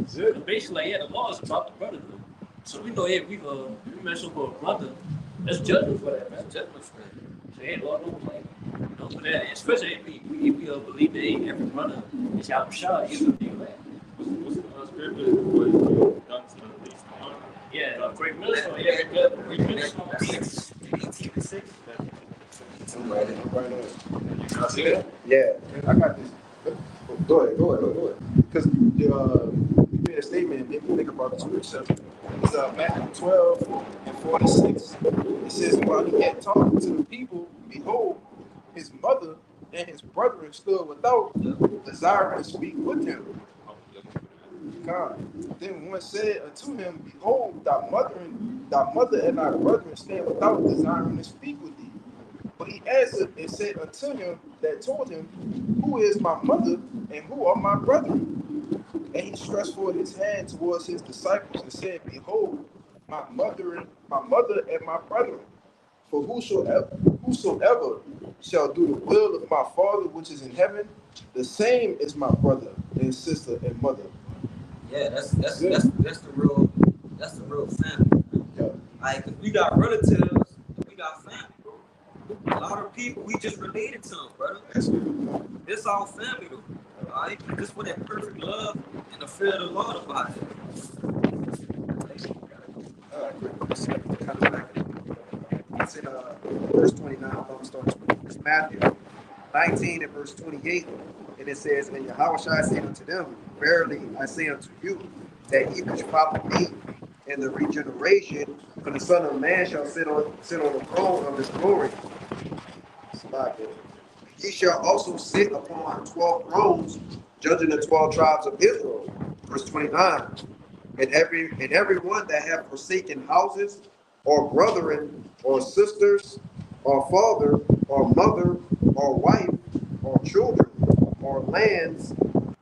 So basically, like, yeah, the law is about the brotherhood. So we know if we mess up with a brother, that's judgment for that, man. Judgment for that. So hey, Lord, don't play. You know, but that, especially if we believe that hey, every brother is out of shot, he's gonna be glad. What's the scripture? What done to the least one? Yeah, great minister, yeah, great minister. 18 and 6. I'm right on. You see that? Yeah, I got this. Go ahead. Because you made a statement and made me think about the scripture. It's Matthew 12 and 46. It says, while he yet talking to the people, behold, his mother and his brethren stood without, desiring to speak with him. God. Then one said unto him, behold, thy mother and thy brethren stand without, desiring to speak with thee. But he answered and said unto him that told him, who is my mother and who are my brethren? And he stretched forth his hand towards his disciples and said, behold, my mother and my brethren. For whosoever shall do the will of my Father which is in heaven, the same is my brother and sister and mother. Yeah, that's the real family. Yeah. Like, 'cause we got relatives, we got family, bro. A lot of people we just related to them, brother. That's good. This all family though. Alright? This what that perfect love and the fear of the Lord about it. All right, quick. Let's kind of back it up. It's in verse 29. I'm going to start. It's Matthew 19 and verse 28. And it says, And Yahweh shall say unto them, Verily I say unto you, that ye which follow me in the regeneration, for the Son of Man shall sit on the throne of his glory. Ye shall also sit upon 12 thrones, judging the 12 tribes of Israel. Verse 29. And every one that hath forsaken houses, or brethren, or sisters, or father, or mother, or wife, or children, or lands,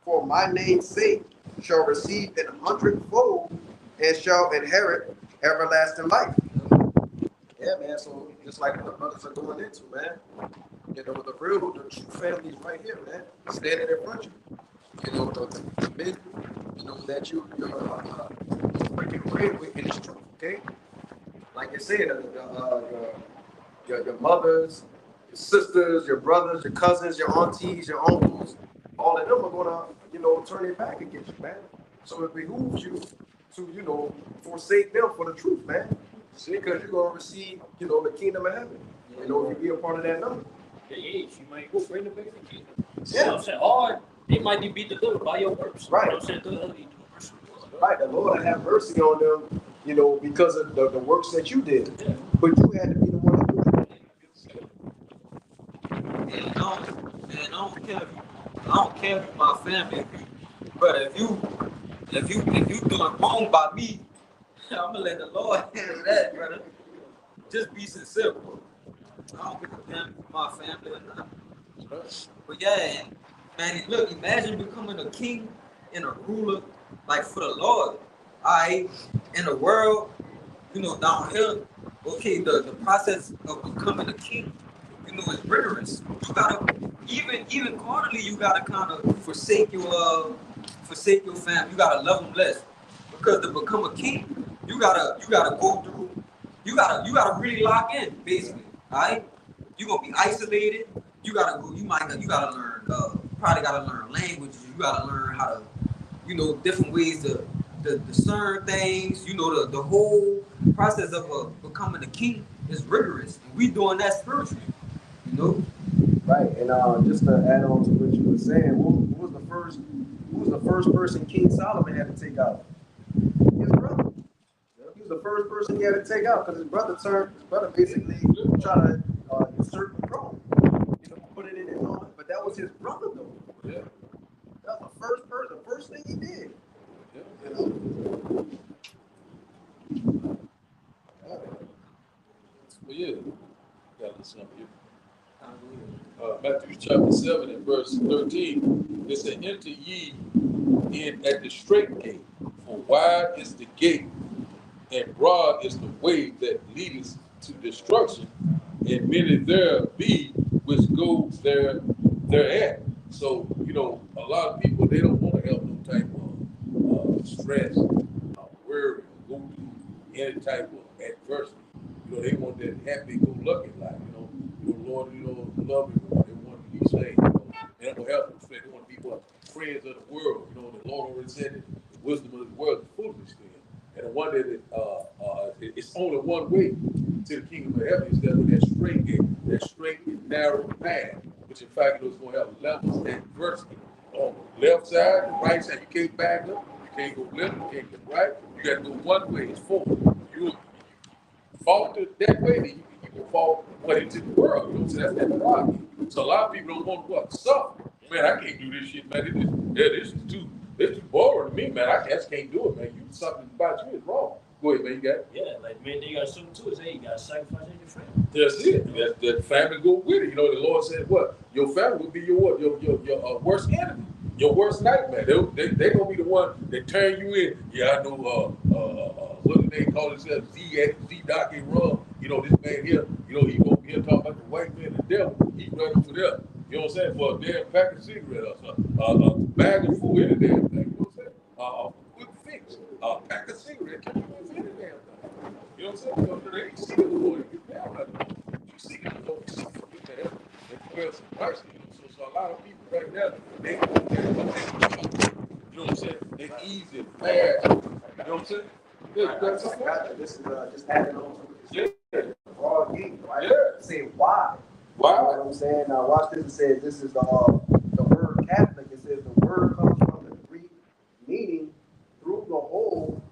for my name's sake, shall receive an hundredfold, and shall inherit everlasting life. Yeah, man. So just like the brothers are going into, man. You know, the true family is right here, man. Standing in front of you. You know, the men, you know, that you're breaking bread with in this truth, okay? Like you said, your mothers, your sisters, your brothers, your cousins, your aunties, your uncles, all of them are gonna, you know, turn their back against you, man. So it behooves you to, you know, forsake them for the truth, man. Because you're gonna receive, you know, the kingdom of heaven. You know, if you be a part of that number. Yeah, she might go bring the baby kingdom. Yeah. You know what I'm saying? Or they might be delivered by your works. Right. You know what I'm saying? Right, the Lord have mercy on them, you know, because of the works that you did. Yeah. But you had to be the one to do it. And I don't care if you my family, but if you doing wrong by me, I'm gonna let the Lord handle that, brother. Just be sincere, bro. I don't give a damn if you my family or not. But yeah, man, look, imagine becoming a king and a ruler, like for the Lord. I in the world, you know, down here, okay, the process of becoming a king, you know, is rigorous. You gotta even quarterly, you gotta kind of forsake your family. You gotta love them less because to become a king, you gotta go through. You gotta really lock in, basically. All right, you gonna be isolated. You gotta learn. Probably gotta learn languages. You gotta learn how to, you know, different ways to discern things. You know, the whole process of becoming a king is rigorous, and we doing that spiritually. You know. Right, and just to add on to what you were saying, who was the first person King Solomon had to take out? His brother. He was the first person he had to take out because his brother basically tried to usurp the throne. You know, put it in his own, but that was his brother though. Yeah. That was the first thing he did. Yeah. You know? Well, yeah. Got this up here. Matthew chapter 7 and verse 13. It said, Enter ye in at the straight gate, for wide is the gate, and broad is the way that leadeth to destruction, and many there be which go thereat. So, you know, a lot of people, they don't want to have no type of stress, worry, go through any type of adversity. You know, they want that happy-go-lucky life, you know. Lord, you know, love everyone. They want to be saved, you know. They don't have no faith. They want to be what? Friends of the world. You know, the Lord already said that the wisdom of the world is foolishness to him. And the one that it's only one way to the kingdom of heaven is that with that straight gate, that straight and narrow path, which in fact is going to have levels and adversity. On the left side, the right side, you can't back up, you can't go left, you can't go right. You got to go one way. It's forward. You falter that way, then you can fall into the world. You know, so that's that problem. So a lot of people don't want to what suffer. Man, I can't do this shit, man. This is too boring to me, man. I just can't do it, man. Something about you is wrong. Go ahead, man. You got it. Yeah, like man, they got something too. Is hey, you got to sacrifice your family. That's it. That family go with it. You know, the Lord said, "What your family will be your what? Your worst enemy, your worst nightmare. They gonna be the one that turn you in. Yeah, I know. What do they call themselves? Z Doc and Rum. You know, this man here, you know, he gonna be here talking about the white man, the devil. He right over there. You know what I'm saying? For a damn pack of cigarettes, a bag of food, any damn thing. You know what I'm saying? A quick fix, a pack of cigarettes, can you use any damn thing? You know what I'm saying? Because they ain't seeking the Lord. You down right now. You seeking the Lord, you seeking the man. They feel some mercy. You know? So a lot of people right now, they you know what I'm saying? They easy, fast. You know what I'm saying? Yeah, that's I got you. This is just adding on to it. yeah. Raw gate, right? Yeah. Say why. Why? You know what I'm saying? Now watch this. It says this is the word Catholic. It says the word comes from the Greek meaning through the whole.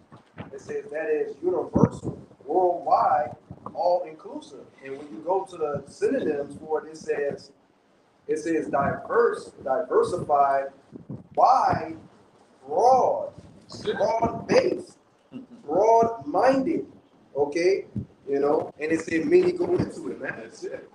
It says that is universal, worldwide, all inclusive. And when you go to the synonyms for it, it says diverse, diversified, wide, broad, broad based, broad minded. Okay, you know, and it said many go into it, man. That's it.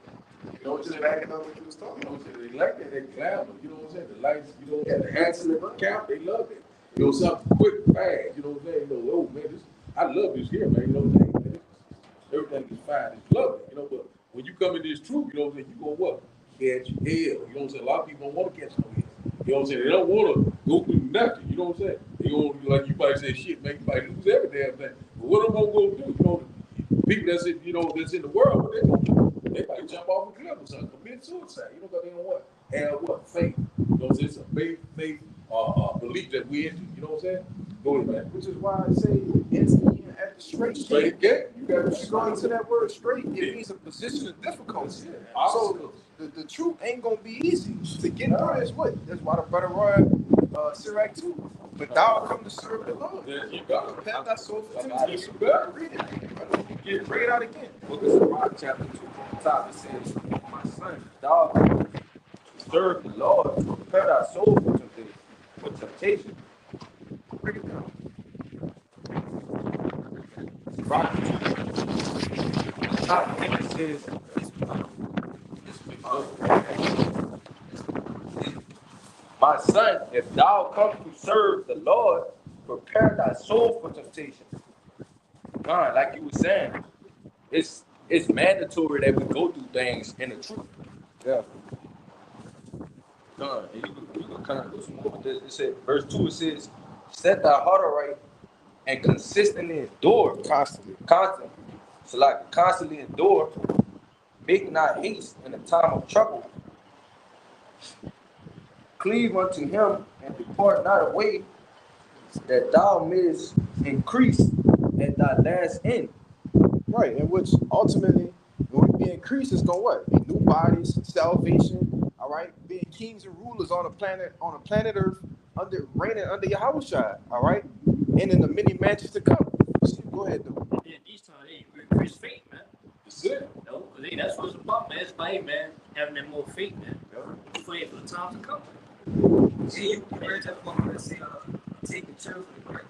You know, just backing up what you was You talking know about. what I'm saying? They like that, they glamour. You know what I'm saying? The lights, you know what I'm saying? The hats and the cap, they love it. You know, something quick, fast. You know what I'm saying? You know, oh man, I love this here, man. You know what I'm saying? Everything is fine, it's lovely. You know, but when you come in this truth, you know what I'm saying? You go what? Catch hell. You know what I'm saying? A lot of people don't want to catch no hell. You know what I'm saying? They don't want to go through nothing. You know what I'm saying? They gonna, like you might say, shit, man, you might lose every damn thing. But what am I gonna do? You know, people that's in, you know, that's in the world, what they gonna do? They might jump off a cliff or something, commit suicide. You know, because they don't what? Have what? Faith. You know what I'm saying? It's a faith belief that we into. You know what I'm saying? Go ahead, man. Which is why I say it's at the straight Straight gate. game. You got If you go into that word straight, it Yeah. means a position of difficulty. Yeah. So the truth ain't gonna be easy to get through this with. That's why the brother Sirach too. But thou come to serve the Lord. Yeah, you got it. Prepare thy soul for You temptation. got it. Read it. Bring it out again. Book of Sirach, chapter 2, from the top, it says, my son, thou serve the Lord, prepare thy soul for temptation. For temptation. Bring it down. Sirach 2, top, and it says, my son, if thou come to serve the Lord, prepare thy soul for temptation. God, like you were saying, it's mandatory that we go through things in the truth. Yeah. God, and you can kind of do some more with this. It said, verse 2, it says, set thy heart aright and consistently endure. Constantly. Constantly. So like constantly endure, make not haste in the time of trouble. Cleave unto him and depart not away, that thou mayest increase at thy last end. Right, and which ultimately, when we be increased, it's gonna what? Be new bodies, salvation. All right, being kings and rulers on a planet Earth, reigning under Yahushua. All right, and in the many mansions to come. So, go ahead, though. Yeah, these times, hey, we increase faith, man. That's it. You know, 'cause, hey, that's what it's about, man. It's about, hey, man, having that more faith, man. For the time to come. See, you read that part where it say, take it cheerfully, right?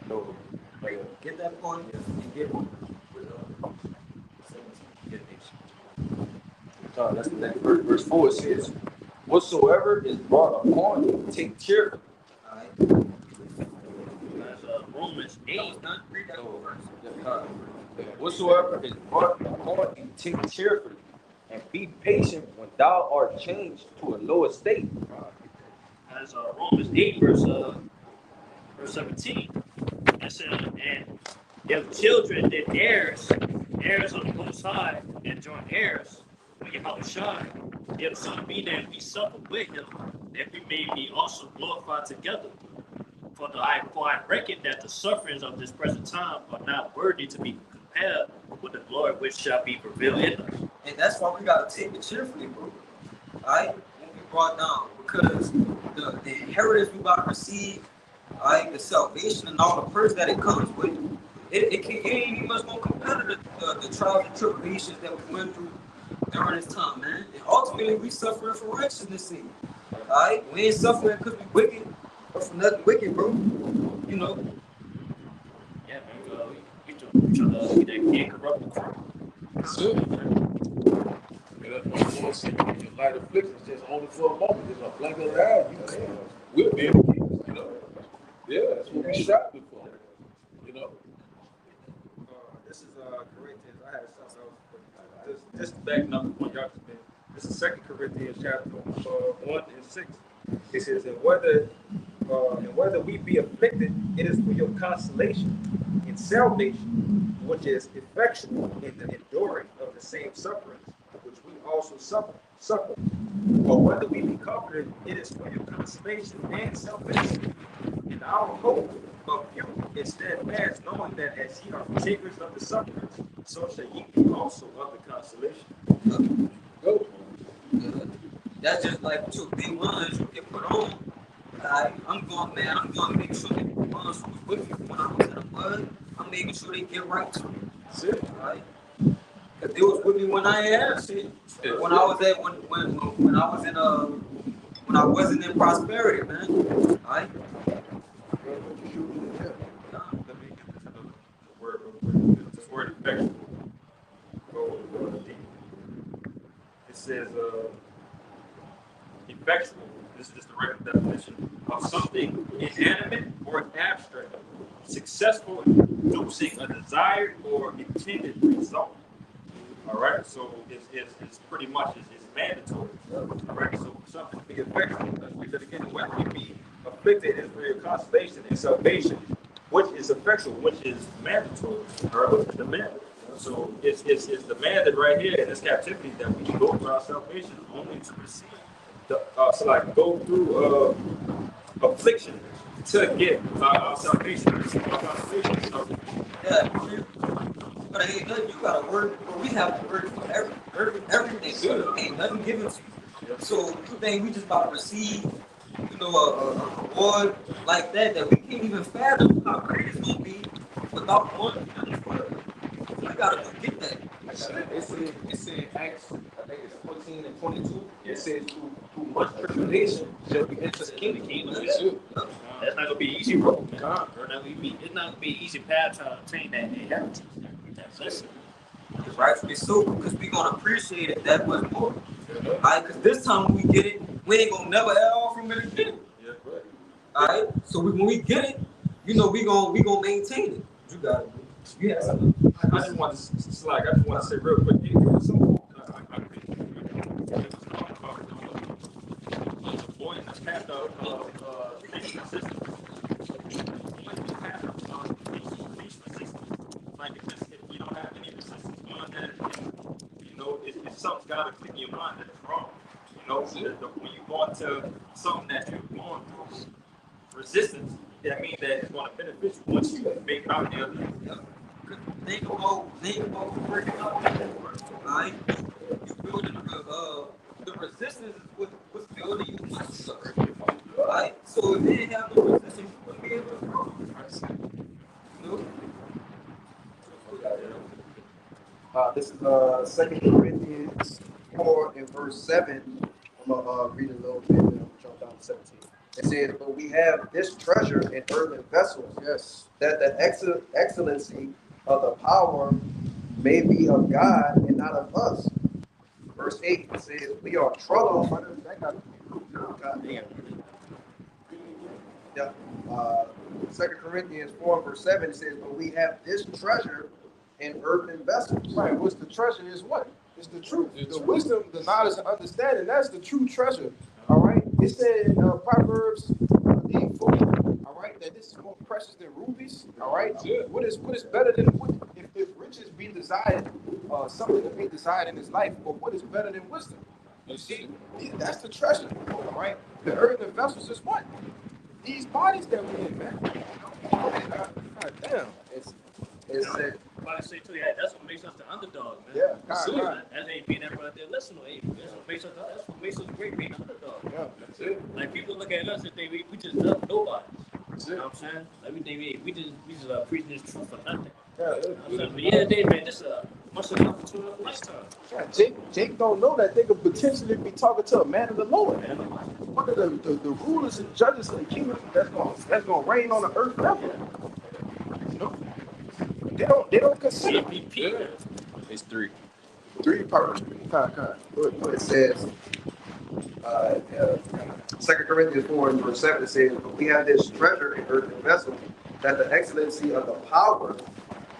No. Like, get that point and get one. That's the next verse. Verse 4 it says, whatsoever is brought upon you, take cheerfully. All right. That's Romans 8. No, it's not. Read that whole verse. Whatsoever is brought upon you, take cheerfully, and be patient when thou art changed to a lower state. That's Romans 8, verse 17. It says, and if children, then heirs, heirs of the Most High, and joint heirs, when Yahweh shine, if so be that we suffer with him, that we may be also glorified together. For I reckon that the sufferings of this present time are not worthy to be compared with the glory which shall be revealed in us. And that's why we gotta take it cheerfully, bro. Alright? Won't be brought down. Because the inheritance we about to receive, alright, the salvation and all the perks that it comes with, it ain't even much more compared to the trials and tribulations that we went through during this time, man. And ultimately we suffering for righteousness' sake. Alright? We ain't suffering because we wicked or for nothing wicked, bro. You know. Yeah, man, we try to get that incorruptible crown. That's it. Yeah, that's why the Lord said, your light affliction is just only for a moment. It's a blink of the eye. You can. We'll be able to keep it, you know. Yeah, that's what we shot before. You know. This is Corinthians. I had something else. Just backing up the point y'all just made. This is Second Corinthians chapter 1 and 6. It says, and whether we be afflicted, it is for your consolation and salvation, which is effectual in the enduring of the same sufferings, which we also suffer. Or whether we be comforted, it is for your consolation and salvation. And our hope of you is steadfast, knowing that as ye are partakers of the sufferings, so shall ye be also of the consolation. Go. That's just like two big ones you get put on. I'm going, man. I'm going to make sure that the ones who was with me when I was in the mud, I'm making sure they get right to me. That's it. Right? Because they was with me when I had shit. When I was at when I was in when I wasn't in prosperity, man. Right? Let me get this another word real quick. This word effectual. Go deep. It says effectual. This is the regular definition of something inanimate or abstract, successful in producing a desired or intended result. All right, so it's pretty much it's mandatory. All right, so for something to be effectual, let's read that again. Whether we be afflicted is for your consolation and salvation, which is effectual, which is mandatory, all right, which is demanded. So it's demanded right here in this captivity that we go through our salvation only to receive so like go through affliction to get our salvation, our consolation. So, Yeah. But ain't nothing you gotta work, but we have to work for everything. Good. Ain't nothing given to you. So you think we just about to receive, a reward like that we can't even fathom how great it's gonna be without one word. So we gotta go get that. It's in Acts, I think it's 14 and 22. It says, through much tribulation shall we enter the kingdom. That's not gonna be easy road, man. It's not gonna be an easy path to obtain that inheritance. That's it. Rightfully so, because we gonna appreciate it that much more. Alright, because this time when we get it, we ain't gonna never at all from it again. yeah, right. Alright, so when we get it, we gonna maintain it. You got it. You have something. I just want to say real quick. Some I the boy in the path of patient assistance. Like because if you don't have any resistance on that, it's something's got to click in your mind that it's wrong. When you go into something that you're going through resistance, that means that it's going to benefit you once you make it out the other end. Think about working out. Alright, you building the resistance is what's building you muscle. Alright, so if they didn't have no resistance, you wouldn't be able to grow. This is 2 Corinthians 4 and verse 7. I'm going to read a little bit and I'm jump down to 17. It says, but we have this treasure in earthen vessels, yes, that the excellency of the power may be of God and not of us. Verse 8 says, we are troubled. God damn. Yeah. 2 Corinthians 4 verse 7 says, but we have this treasure in earthen vessels. Right. What's the treasure is what? It's the truth. The wisdom, the knowledge, and understanding, that's the true treasure. All right. It said in Proverbs 4, all right, that this is more precious than rubies. All right. What is better than if riches be desired, something to be desired in his life, but what is better than wisdom? You see, that's the treasure. All right. The earthen vessels is what? These bodies that we in, man. God damn. It's I say to you, that's what makes us the underdog, man. Yeah, That ain't being everybody out there listening. Hey, that's what makes us great being the underdog. yeah, that's it. Like people look at us and think we just nobody. You know what I'm saying? Like we think we just preaching this truth for nothing. Yeah, You know what I'm saying? But yeah, day man, this much enough to a lifetime. yeah. Jake don't know that they could potentially be talking to a man of the Lord, man. One of the rulers and judges of the kingdom that's gonna reign on the earth level. You know? They don't consider CPP. It's three. three parts. it says, 2 Corinthians 4 and verse 7 says, but we have this treasure in earthen vessels, that the excellency of the power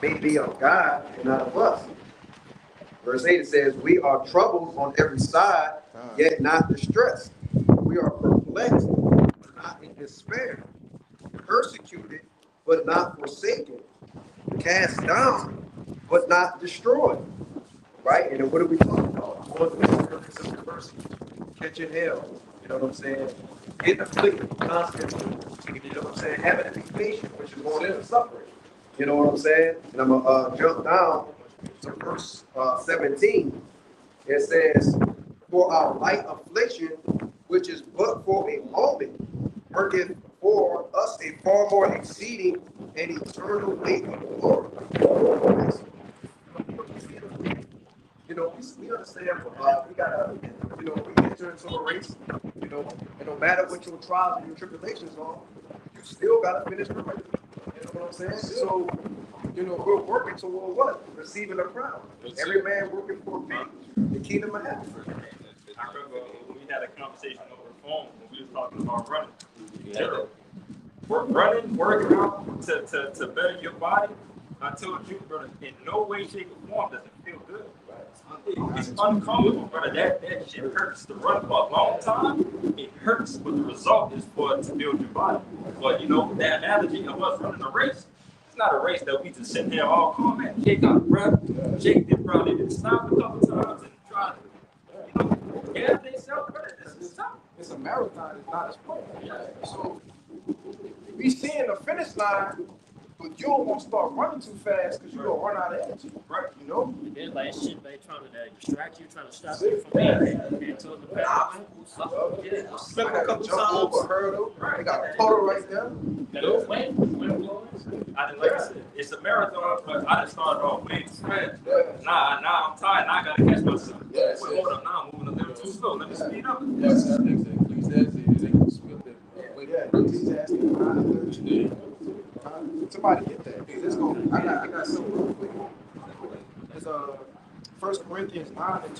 may be of God and not of us. Verse 8 it says, we are troubled on every side, yet not distressed. We are perplexed, but not in despair. Persecuted, but not forsaken. Cast down, but not destroyed. Right? And then what are we talking about? Going through experience of adversity, catching hell. You know what I'm saying? Getting afflicted constantly. You know what I'm saying? Having to be patient, which is going into suffering. You know what I'm saying? And I'm going to jump down to verse 17. It says, for our light affliction, which is but for a moment, worketh for us a far more exceeding and eternal weight of glory. You know, we understand we gotta, you know, we enter into a race, you know, and no matter what your trials and your tribulations are, you still gotta finish the race. You know what I'm saying? So, you know, we're working toward what? Receiving a crown. Every man working for the kingdom of heaven. I remember when we had a conversation over the phone when we was talking about running. Yeah. Working out to better your body. I told you, brother, in no way, shape, or form does it feel good. It's uncomfortable, brother. That shit hurts to run for a long time. It hurts, but the result is for it to build your body. But you know, that analogy of us running a race, it's not a race that we just sit here all calm, man. Jake got breath. Jake did probably did stop a couple times and try to, you know, gather themselves, brother. This is tough. It's a marathon, it's not a sprint. So we seeing the finish line, but you don't want to start running too fast because you're gonna run out of energy, right? You know? It's like shit, they trying to distract you, trying to stop you from being into the path. Yeah, Slip a couple times. Over hurdle. They got a total right there. I didn't like I said, it's a marathon, but I just started off way too fast. Now I'm tired. Now I gotta catch myself. Yes, Wait, hold up. Now I'm moving a little too slow. Let me speed up. Yes, I think that Ecclesiastes, they can split that. Somebody get that. Hey, let's go. I got something real quick. It's 1 Corinthians 9 and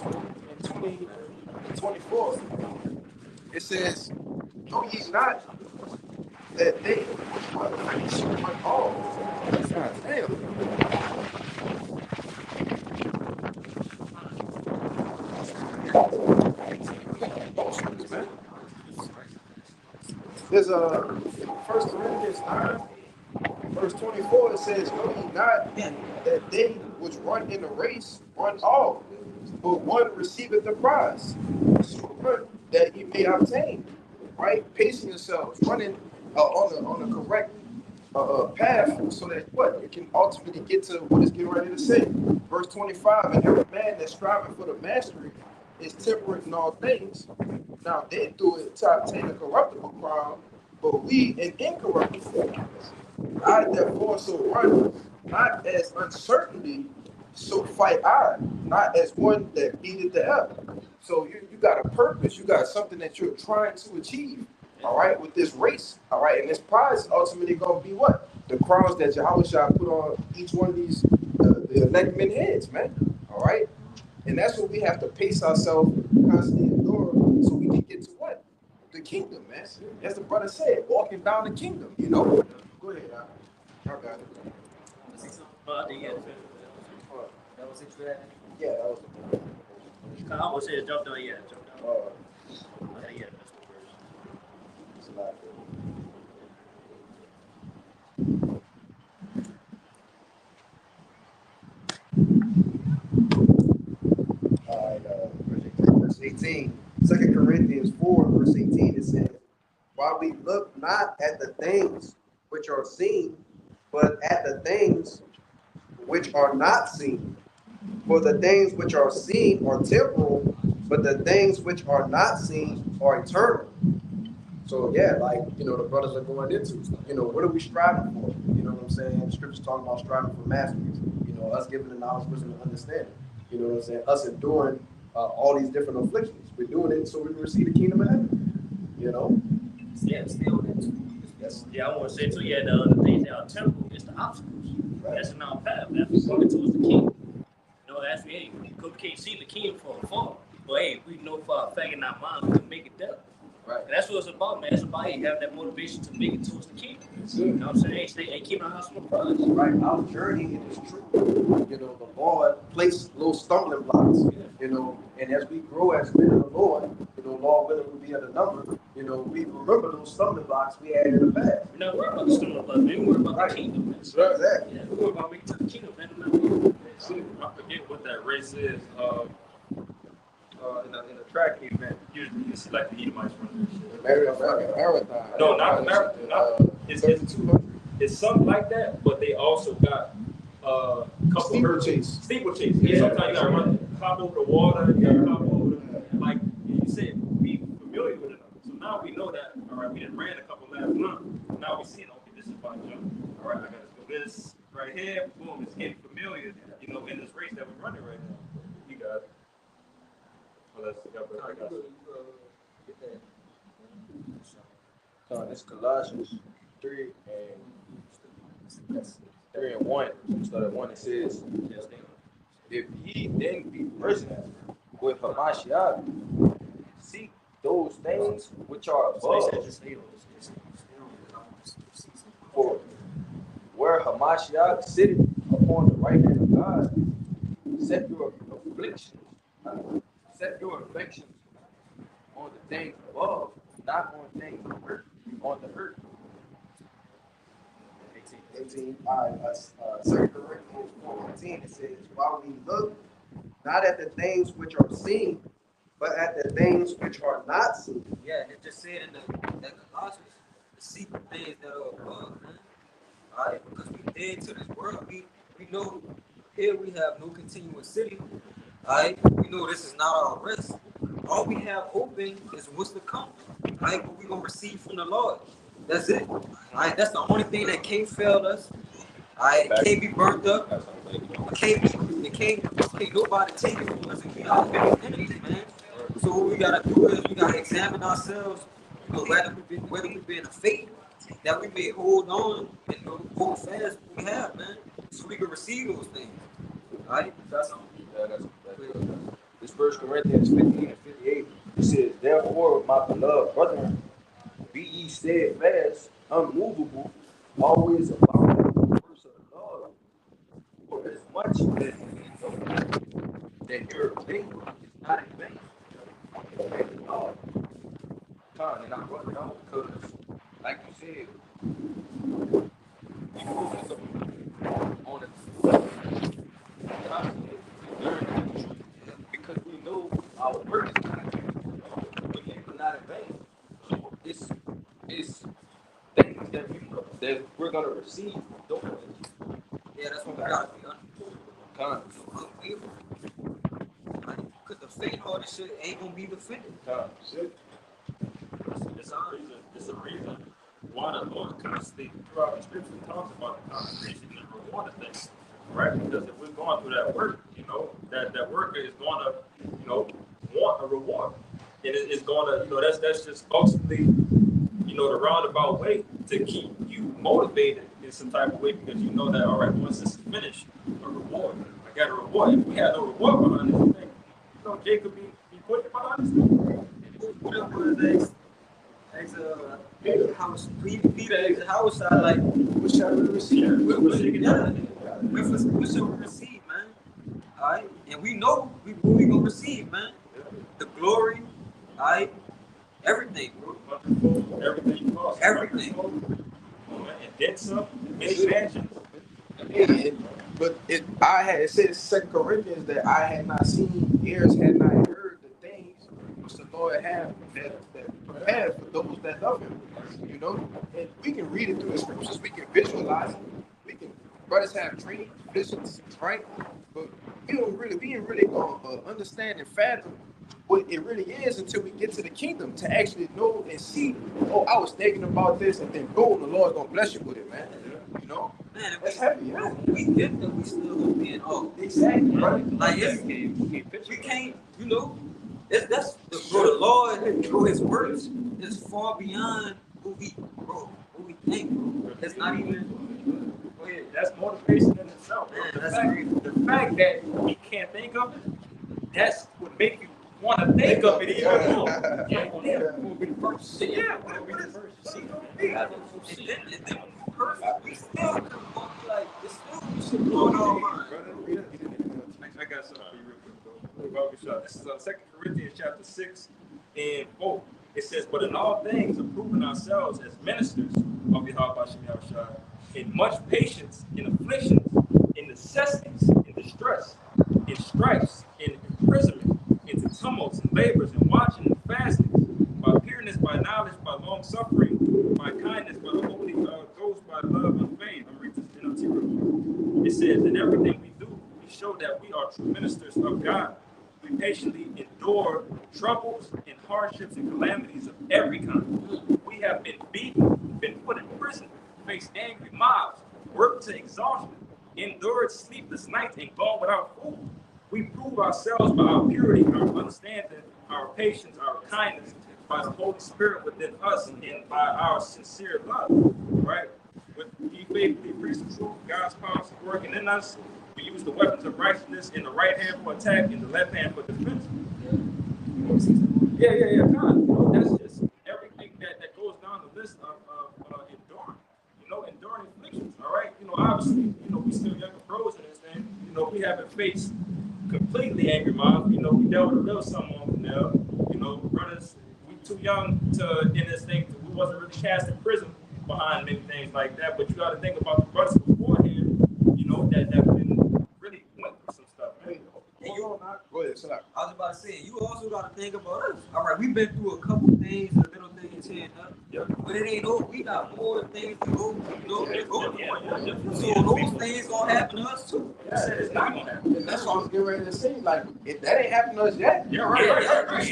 24. It says, know ye not that they which all. God damn. There's a 1 Corinthians 9, verse 24, it says, know ye not that they which run in the race run all, but one receiveth the prize. So run that ye may obtain. Right? Pacing yourselves, running on the correct path so that what? You can ultimately get to what it's getting ready to say. Verse 25, and every man that's striving for the mastery is temperate in all things. Now they do it to obtain a corruptible crown, but we an incorruptible. I therefore so run, not as uncertainty, so fight I, not as one that beateth the air. So you got a purpose, you got something that you're trying to achieve, all right, with this race, all right, and this prize is ultimately going to be what? The crowns that Yahweh shall put on each one of these, the elect men heads, man, all right? And that's what we have to pace ourselves, constantly endure, so we can get to what? The kingdom, man. As the brother said, walking down the kingdom, you know? Go ahead, I got it. That was it for that. Yeah, that was I almost said jump down, yeah, jump down. Yeah, that's the verse. it's a lot. All right, verse 18. 2 Corinthians 4, verse 18, it says, while we look not at the things which are seen, but at the things which are not seen. For the things which are seen are temporal, but the things which are not seen are eternal. So yeah, like, you know, the brothers are going into, you know, what are we striving for? You know what I'm saying? The scripture's talking about striving for masteries. You know, us giving the knowledge, wisdom, and understanding. You know what I'm saying? Us enduring all these different afflictions. We're doing it so we can receive the kingdom of heaven. You know? Yeah, still that too. Yeah, I want to say too, yeah, the other things that are temporal is the obstacles. That's in our path. That's working towards the king. You know, that's hey, we can't see the king from afar. But hey, we know for a fact in our minds we can make it there. Right. And that's what it's about, man. It's about you having that motivation to make it towards the kingdom. That's You it. know what I'm saying? Hey, keep my house on the prize. Right, our journey it is true. You know, the Lord placed little stumbling blocks. You know, and as we grow as men of the Lord, you know, Lord willing will be at the number. You know, we remember those stumbling blocks we had in the past. We're not worried about the stumbling blocks, man. We're worried about Right. the kingdom, man. That's right. Exactly. Yeah, we're worried about making it to the kingdom, man. No matter what. That's it. I forget what that race is. In a track event, usually you see like the Edomites running this shit. Marathon. No, not the marathon. It's 3200. it's something like that, but they also got couple Steeplechase. Steeplechase. Yeah, sometimes you gotta run, hop over the water, you gotta hop over the, like you said, be familiar with it. So now we know that, all right, we done ran a couple laps now. Now we see, okay, this is about jump. All right, I gotta do this right here. Boom, it's getting familiar, you know, in this race that we're running right now. You got it. Well, I got you. Get that. So this Colossians 3 and 1. Start at 1. It says, if ye then be risen with Hamashiach, seek those things which are above. For where Hamashiach sitteth upon the right hand of God, set your afflictions, set your affections on the things above, not on things on the earth. 18. All right, 2 Corinthians 4:18, it says, while we look not at the things which are seen, but at the things which are not seen. Yeah, and it just said in that Colossians, the secret things that are above, man. All right, because we dead to this world. We know here we have no continuous city. All right, we know this is not our rest. All we have open is what's to come. All right, what we gonna receive from the Lord. That's it. All right, that's the only thing that can't fail us. All right, can't be burnt up. Can't nobody take it from us if we are biggest enemies, man. So what we gotta do is we gotta examine ourselves, you know, whether we be in a faith that we may hold on and hold fast what we have, man, so we can receive those things. All right, that's all. Yeah, that's good. This 1 Corinthians 15 and 58, it says, therefore, my beloved brethren, be ye steadfast, unmovable, always abounding in the works of the Lord. For as much as ye know that your faith is not in vain. Time and not running out because, like you said, we focus on it. Because we know our work is not in vain. We're not in vain. So it's things that we're gonna receive from doing it. Yeah, that's what we gotta be Unbelievable. because the faith, all this shit ain't gonna be defended. It's a reason why the Lord constantly throughout the scripture talks about the consecration and reward of things, right? Because if we're going through that work, you know, that worker is going to, you know, want a reward. And it's going to, you know, that's just ultimately, you know, the roundabout way to keep you motivated in some type of way because you know that, all right, once this is finished, a reward. I got a reward. If we had no reward behind this thing, you know, Jacob be putting behind this thing. Whatever is Peter ex house side, like, What shall we receive? what shall we receive, man? All right, and we know what we gonna receive, man. The glory, all right, everything, bro. Everything costs. Everything. And then some, expansion. But it says 2 Corinthians that I had not seen, ears had not heard the things which the Lord had that prepared for those that love him. You know, and we can read it through the scriptures, we can visualize it, we can brothers have dreams, visions, right? But we ain't really gonna understand and fathom what it really is until we get to the kingdom to actually know and see, oh, I was thinking about this, and then boom, the Lord's gonna bless you with it, man. You know? Man, if That's heavy, yeah. we get that, we still gonna be in awe. Exactly, right? Like we can't, you know, that's the Lord, bro. His works is far beyond what we think, bro. It's not even. Go ahead. That's motivation in itself. Man, The that's fact, crazy. the fact that he can't think of it, that's what makes you want to think of it even more. Yeah, we'll be the first. Yeah, what is See, And then perfect. We still could walk like it's still we should blow it all mind. I got something for you real quick, though. This is 2 Corinthians chapter 6 and 4. It says, but in all things, approving ourselves as ministers of Yahweh Shem Yahushua, in much patience, in afflictions, in necessities, in distress, in stripes, in imprisonment, into tumults and labors, and watching and fasting, by pureness, by knowledge, by long suffering, by kindness, by the Holy Ghost, by love and faith. I'm reading this NLT real quick. It says, in everything we do, we show that we are true ministers of God. We patiently endure troubles and hardships and calamities of every kind. We have been beaten, been put in prison, faced angry mobs, worked to exhaustion, endured sleepless nights, and gone without food. We prove ourselves by our purity, our understanding, our patience, our kindness, by the Holy Spirit within us, and by our sincere love. Right? With we faithfully preach the truth, God's power is working in us. We use the weapons of righteousness in the right hand for attack, in the left hand for defense. Yeah. God, that's just everything that goes down the list of enduring. Enduring afflictions. All right. Obviously, we still younger pros in this thing. We haven't faced completely angry mobs. We dealt with a little something on now. Brothers, we too young to in this thing. We wasn't really cast in prison behind many things like that. But you got to think about the brothers beforehand. That been really went through some stuff, man. Go ahead, sit down. I was about to say, you also got to think about us. All right, we've been through a couple things, the little things here and there. Yeah. But it ain't over. We got more things to go. Yeah. So those things gonna happen to us too. I said it's not gonna happen. And that's what I was getting ready to say. Like, if that ain't happened to us yet. Yeah, right.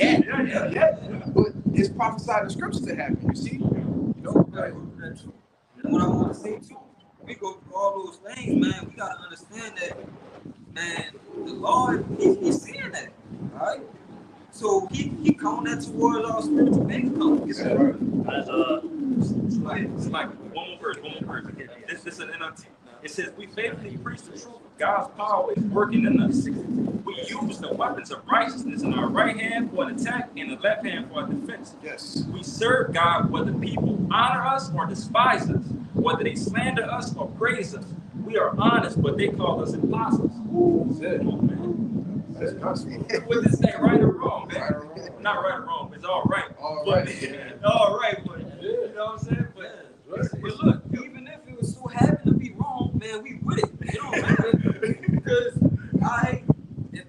Yeah. But it's prophesied in scripture to happen, you see? Right. And what I want to say too, we go through all those things, man. We gotta understand that, man. The Lord, he's seeing that, all right? So he counting that towards our spiritual income. It's like one more verse. This is an NLT. It says, we faithfully preach the truth. God's power is working in us. We use the weapons of righteousness in our right hand for an attack and the left hand for a defense. Yes. We serve God whether people honor us or despise us, whether they slander us or praise us. We are honest, but they call us imposters. That's Come on, man. That's constant. What this thing, right or wrong, man? Not right or wrong, but it's all right. All but, right. all right, but you know what I'm saying? But look, even if it was so happen to be wrong, man, we with it. It don't matter because if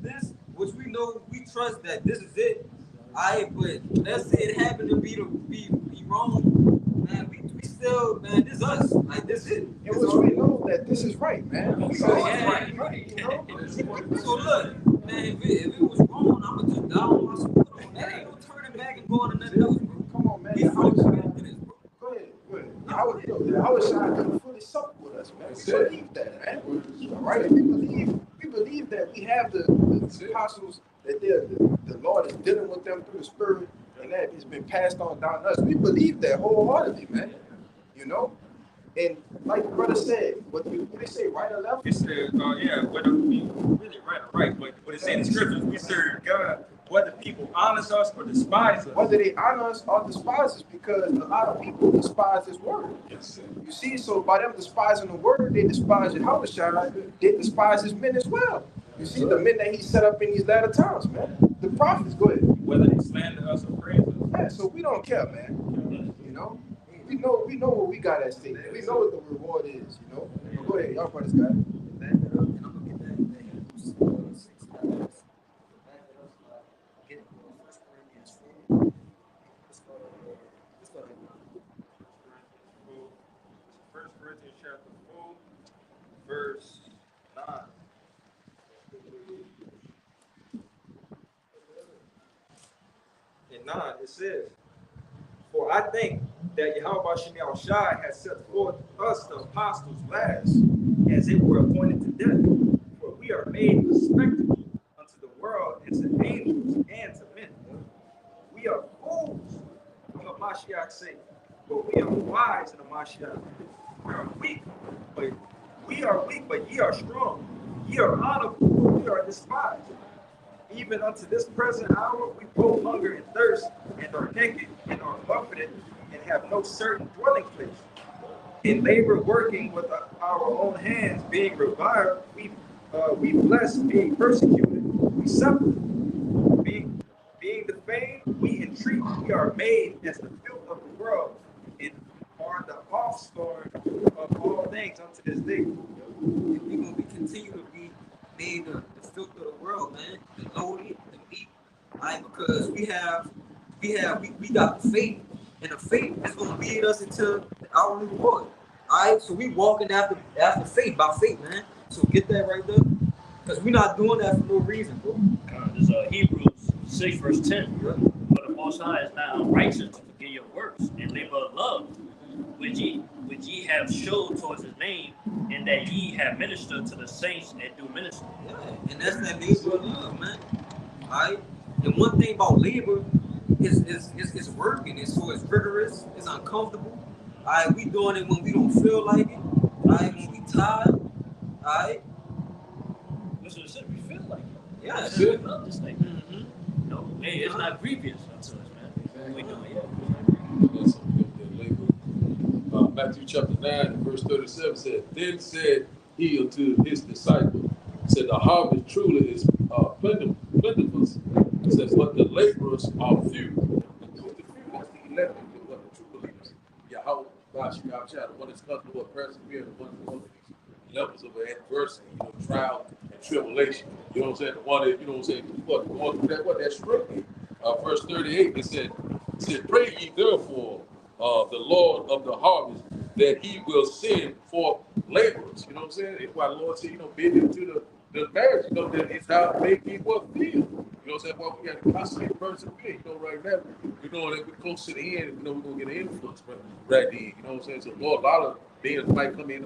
this, which we know, we trust that this is it. But let's say it happened to be wrong, man. We still, man, this us. Like this it. And which we know that this is right, man. We know it's right. So look, man, if it was wrong, I'ma just down my sword on that. Ain't no turning back and going to nothing else, bro. Come on, man. We fully committed to this, bro. Go ahead. I was trying to fully soak with us, man. We believe that, man. All right? We believe that we have the apostles, that the Lord is dealing with them through the Spirit, and that it's been passed on down to us. We believe that wholeheartedly, man. And like the brother said, what they say, right or left? It said, whether we really right, but it said in the scriptures, we serve God, whether people honor us or despise us. Whether they honor us or despise us, because a lot of people despise His word. Yes. You see, so by them despising the word, they despise Yahweh. They despise His men as well. You see, the men that He set up in these latter times, man. The prophets, go ahead. Whether they slander us or praise us. Yeah, so we don't care, man. We know what we got at stake. We know what the reward is, But go ahead, y'all brothers got it. First Corinthians chapter 4, verse 9. In 9, it says, for I think that Yahweh Shem Yahushua has set forth us the apostles last, as it were appointed to death. For we are made a spectacle unto the world and to angels and to men. We are fools for Hamashiach's sake, but we are wise in Hamashiach. We are weak, but ye are strong. Ye are honorable, but we are despised. even unto this present hour, we both hunger and thirst, and are naked, and are buffeted, and have no certain dwelling place. In labor working with our own hands, being reviled, we bless, being persecuted, we suffer, being defamed, we entreat, we are made as the filth of the world, and are the offscourn of all things unto this day. And we gonna be continue to be made the filth of the world, man. The lowly, the meek. Right? Because we got the faith. And the faith is gonna lead us into our reward. Alright, so we walking after faith by faith, man. So get that right there. Because we're not doing that for no reason, bro. This Hebrews 6 verse 10. Yeah. For the Most High is not unrighteous to forget your works and labor of love, which ye have showed towards his name, and that ye have ministered to the saints and do minister. Yeah, and that's that labor of love, man. Alright? And one thing about labor is working. It's rigorous, it's uncomfortable. Alright, we doing it when we don't feel like it. Alright, when we tired. Alright? That's what it said. We feel like it. Yeah, It said we love this thing. Mm-hmm. No, hey, it's not grievous unto us, man. We doing it. That's something that labor. Matthew chapter 9 and verse 37 said, Then said he unto his disciples, said, The harvest truly is plentiful. It says, but the laborers are few. And who's the few? That's the 11, the true believers. Yahweh, God, the one that's comfortable with persevering, the one who goes these levels of adversity, trial and tribulation. You know what I'm saying? The one that, going through that struggling. Verse 38, it said, Pray ye therefore the Lord of the harvest, that he will send forth laborers. You know what I'm saying? It's why the Lord said, bid into the marriage, that it's how to make people feel. You know what I'm saying? Well, we got to constantly persevere. Right now, that we're close to the end, we're going to get an influence right then. You know what I'm saying? So, Lord, a lot of things might come in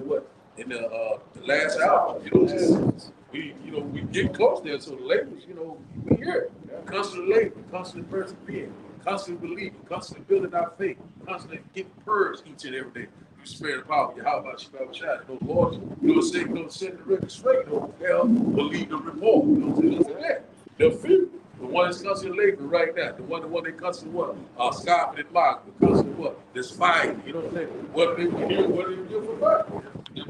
in the last hour. You know what I'm saying? We get close there. So the laborers, we here. Constantly laboring, constantly persevering, constantly believing, constantly building our faith, constantly getting purged each and every day. You spare the power. How about you? Lord, set the record straight. They'll believe the report. Look at that. The few, the one that's constantly laboring right now, the one they constantly what? Scoffing and mocking, constantly what? Despising. You know what I'm saying? What they hear, what they do for fun. Yeah.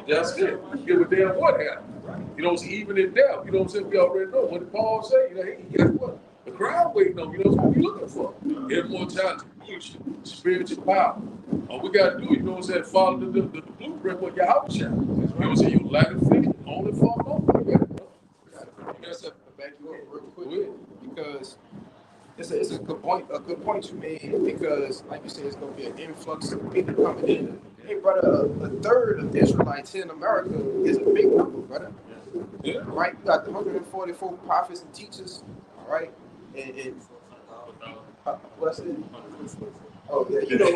That's it. Give a damn what happened. You know, even in death, you know what I'm saying? We already know. What did Paul say? He got what? The crowd waiting on, what we looking for. Immortality, spiritual power. All we got to do, you know what I'm saying? Follow the blueprint what Yahweh shall. You know what I'm saying? You lack of faith, only for a moment. You got to back you up real quick because it's a good point you made because like you said, it's gonna be an influx of people coming in. Hey brother, a third of Israelites in America is a big number, brother. Yeah. Right? You got the 144 prophets and teachers, all right? And what's it? Oh yeah, you got a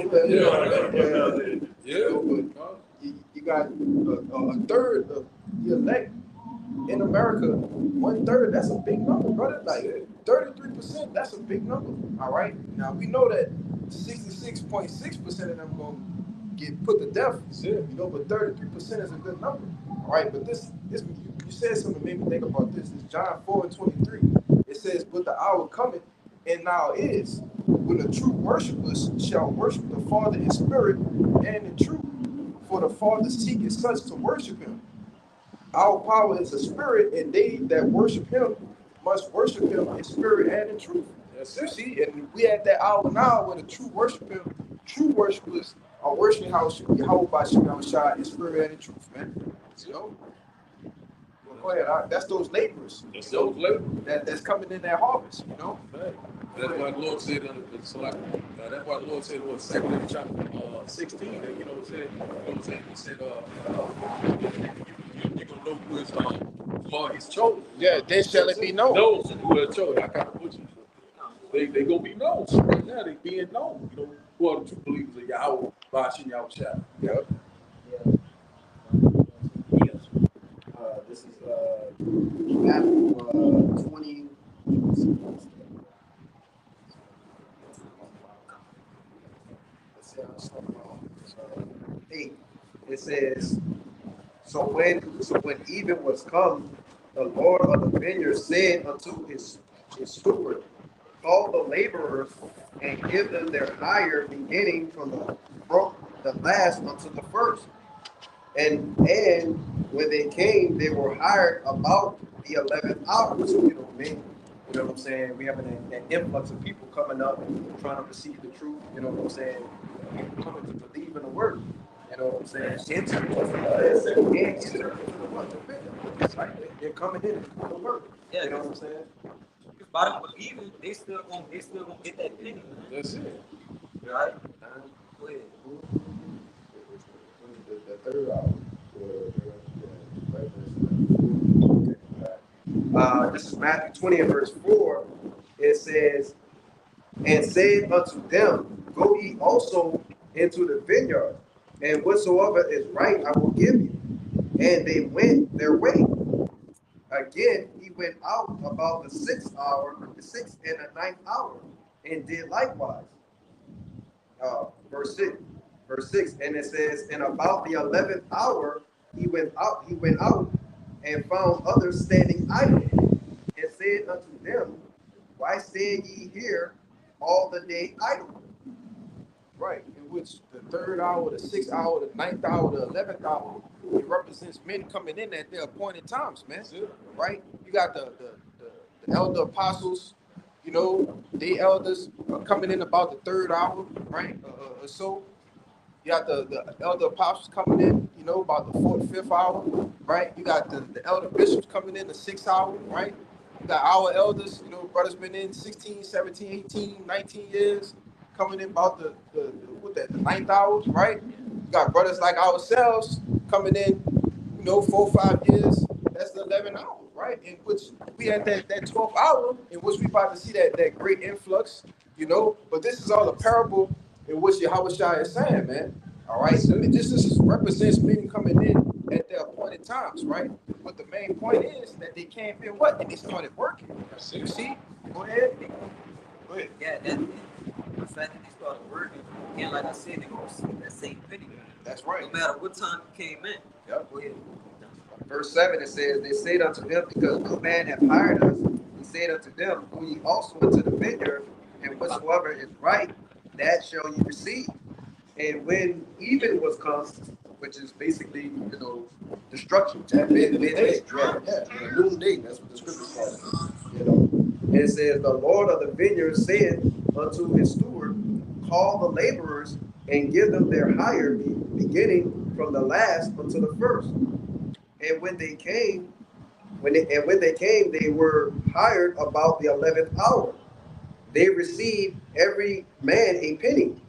third of the elect in America, 1/3, that's a big number, brother. Like 33%, that's a big number. All right. Now we know that 66.6% of them gonna get put to death. But 33% is a good number. All right. But this you said something that made me think about this. It's John 4:23. It says, "But the hour cometh, and now is, when the true worshipers shall worship the Father in spirit and in truth. For the Father seeketh such to worship him. Our power is a spirit, and they that worship him must worship him in spirit and in truth." That's it. See, and we at that hour now where the true worshipers are worshiping Yahweh by Shai in spirit and in truth, man. Go ahead. That's those laborers. That's those laborers. That's coming in that harvest, Right. That's why the Lord said, that's why the Lord said, what, 2 chapter 16, that, you know what I'm saying? He said, you're going to know who is for his chosen. Yeah, then shall it be known. Those who are chosen. I kind of put you. They going to be known. So right now, they being known. Who are the true believers of Yahweh, Ba'ashin Yahweh Shai. Yep. This is Matthew 20. Let's see how it's 8. It says, So when even was come, the Lord of the vineyard said unto his steward, call the laborers and give them their hire, beginning from the last unto the first. And when they came, they were hired about the 11th hour. So, man, you know what I'm saying? We having an influx of people coming up and trying to receive the truth. You know what I'm saying? People coming to believe in the word. You know what I'm saying? Enter into the what? The vineyard. Right? They're coming in the word. Yeah, You know what I'm saying? because by them believing, they still gonna get that penny, That's it. right? Go ahead. The third hour. This is Matthew 20 and verse 4. It says, and said unto them, go ye also into the vineyard, and whatsoever is right I will give you. And they went their way. Again, he went out about the sixth hour, the sixth and the ninth hour, and did likewise. Verse 6. Verse 6. And it says, and about the 11th hour he went out and found others standing idle, and said unto them, why stand ye here all the day idle? Right, in which the third hour, the sixth hour, the ninth hour, the 11th hour, it represents men coming in at their appointed times, man. Right? You got the elder apostles, they elders are coming in about the third hour, right? Or so. You got the elder apostles coming in, about the fourth, fifth hour, right? You got the elder bishops coming in the sixth hour, right? You got our elders, brothers been in 16, 17, 18, 19 years, coming in about the ninth hour, right? You got brothers like ourselves coming in, 4 or 5 years, that's the 11 hours, right? In which we at that 12th hour, in which we about to see that great influx, but this is all a parable in which Yahweh Shai is saying, man. All right, so this represents men coming in at their appointed times, right? But the main point is that they came in what? And they started working. You see? Go ahead. Go ahead. Yeah, that the fact that they started working, again, like I said, they're gonna receive that same penny. That's right. No matter what time you came in. Yep. Go ahead. Verse 7, it says, they said unto them, because no man hath hired us, he said unto them, go ye also into the vineyard, and whatsoever is right, that shall ye receive. And when even was come, which is basically, destruction, midday, the noonday, that's what the scriptures call it. And it says, the Lord of the vineyard said unto his steward, call the laborers and give them their hire, beginning from the last unto the first. And when they came, they were hired about the 11th hour. They received every man a penny.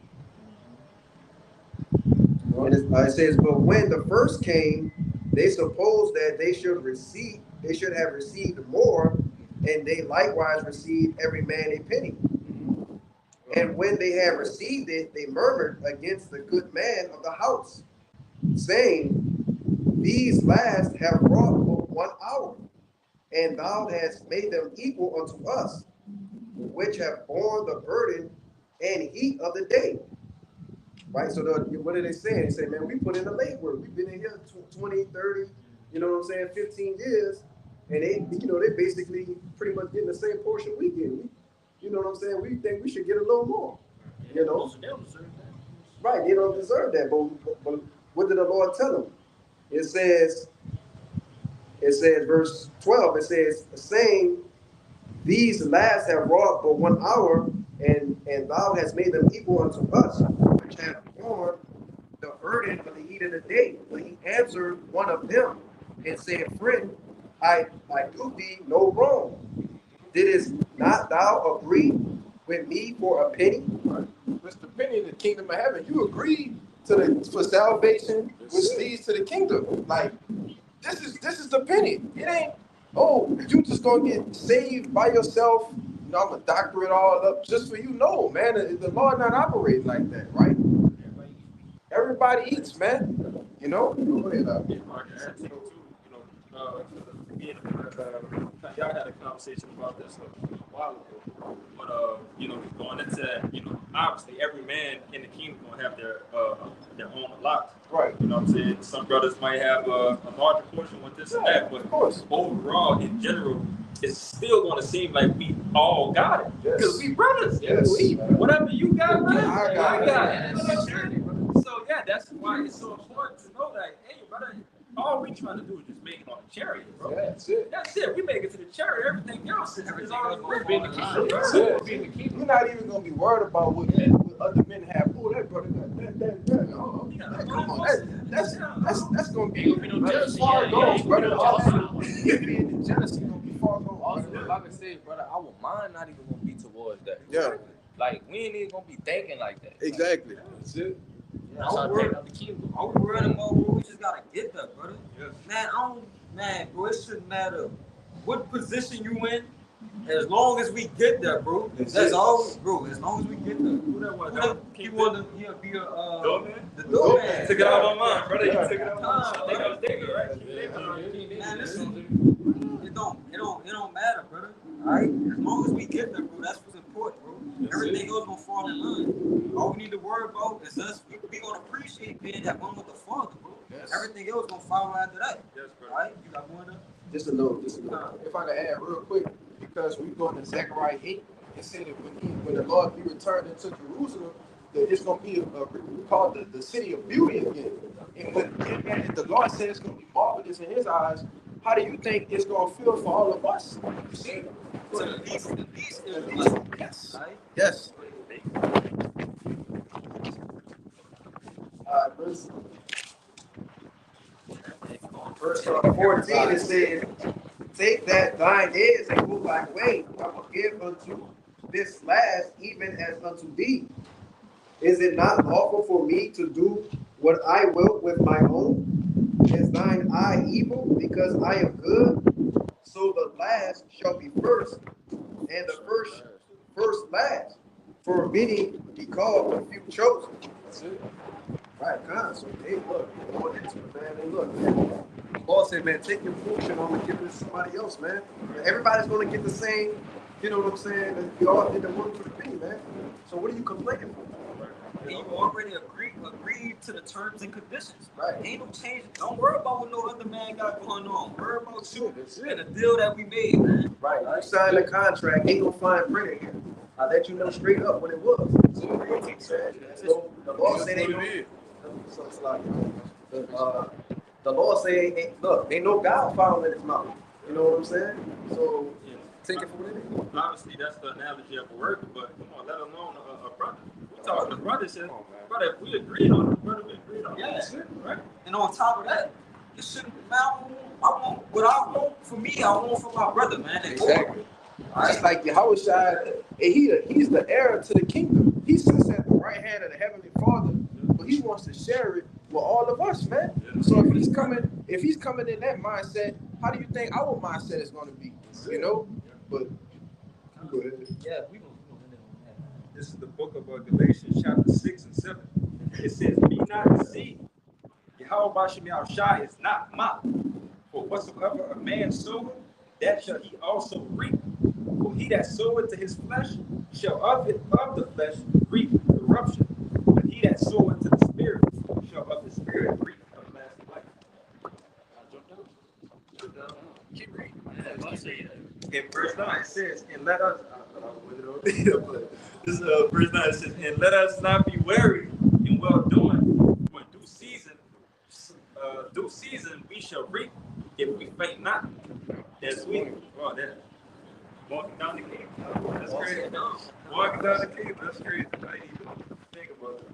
And it says, but when the first came, they supposed that they should have received more, and they likewise received every man a penny. And when they had received it, they murmured against the good man of the house, saying, these last have wrought but 1 hour, and thou hast made them equal unto us, which have borne the burden and heat of the day. Right? So what are they saying? They say, man, we put in the labor. We've been in here 20, 30, 15 years. And they basically pretty much getting the same portion we get. You know what I'm saying? We think we should get a little more. Right, they don't deserve that. But what did the Lord tell them? It says, verse 12, it says, saying, these last have wrought but 1 hour, and thou hast made them equal unto us, which have borne the burden of the heat of the day. But he answered one of them and said, friend, I do thee no wrong. Didst not thou agree with me for a penny? Mr. Penny in the kingdom of heaven, you agree for salvation, which leads to the kingdom. Like, this is the penny. It ain't, you just gonna get saved by yourself. I'm gonna doctor it all up just for you. No, man, the law not operating like that, right? Everybody eats, man. Go ahead, again, y'all had a conversation about this a while ago, but going into that, obviously every man in the kingdom gonna have their own allot. Right. You know what I'm saying? Some brothers might have a larger portion with this and that, but of course. overall, in general, it's still gonna seem like we all got it because Yes. we brothers. Yes. Whatever you got, brother, I got you it. got it. You know what I'm saying? So yeah, that's why it's so important to know that, hey, brother, all we trying to do is just make it on the chariot, bro. Yeah, that's it. That's it. We make it to the chariot. Everything else is already written. That's it. You're not even gonna be worried about what other men have. Oh, that brother got that. Oh, come on, that's gonna be far gone, brother. All that being and jealousy gonna be far gone. Also, like I said, brother, our mind not even gonna be towards that. Yeah. Like we ain't even gonna be thinking like that. Exactly. That's it. That's how I take out the kingdom. All we worried about, bro, we just gotta get there, brother. Yes. Man, bro, it shouldn't matter what position you in, as long as we get there, bro. That's all, bro. As long as we get there. Who that was? You want to be a Doorman? the doorman. Took it out of my mind, brother. You took it out of my Nah, mind. I think I was thinking, right? Man, listen, it don't matter, brother. All right, as long as we get there, bro, that's what's important, bro. Everything else gonna fall in line. All we need to worry about is us. We gonna appreciate being that one with the Father, bro. Yes. Everything else gonna follow after that. Yes, brother. All right, you got one up. Just a little. If I can add real quick, because we go to Zechariah 8, it said that when the Lord be returned into Jerusalem, that it's going to be called the city of beauty again. And when the Lord said it's going to be marvelous in his eyes, how do you think it's going to feel for all of us? You see? To the least is the Yes. all right? Yes. Verse 14, it says, take that thine is and go thy way. I will give unto this last even as unto thee. Is it not lawful for me to do what I will with my own? Is thine eye evil because I am good? So the last shall be first, and the first last. For many be called, but few chosen. That's it. Right, God. So hey, look, going into it, man. And look, man. Paul said, man, take your portion on and give it to somebody else, man. Everybody's gonna get the same, you know what I'm saying? We all get the one for the penny, man. So what are you complaining for? And you already agreed to the terms and conditions. Right. Ain't no change. Don't worry about what no other man got going on. Worry about you That's it. and the deal that we made, man. Right. You signed a contract, ain't no fine print in here. I let you know straight up what it was. So the law said ain't no. So it's like, the law say, look, ain't no God found in his mouth. You know what I'm saying? So take it for what it is. Obviously, that's the analogy of a worker, but come on, let alone a brother. We talking to brothers, said, brother, if we agreed on it, brother, we agreed on it. Yeah. That's it, right? And on top of that, it shouldn't matter. I want what I want for me. I want for my brother, man. Exactly. Just like Yahushua, he's the heir to the kingdom. He sits at the right hand of the heavenly Father, but he wants to share it with all of us, man. So if he's coming in that mindset, how do you think our mindset is going to be? You know, but go ahead. Yeah, we gonna hit it on that. This is the book of Galatians, chapter 6 and 7. It says, be not deceived. Yahweh Shai Shai is not mocked. For whatsoever a man soweth, that shall he also reap. For he that soweth to his flesh shall of the flesh reap corruption. But he that soweth to the Spirit shall of the Spirit reap everlasting life. Keep reading. In verse 9 it says, and let us, this verse 9 it says, and let us not be weary in well doing, for due season we shall reap if we faint not. That's sweet. Wow, that walking down the cave. That's crazy. Walking down the cave, that's crazy. I didn't even think about it.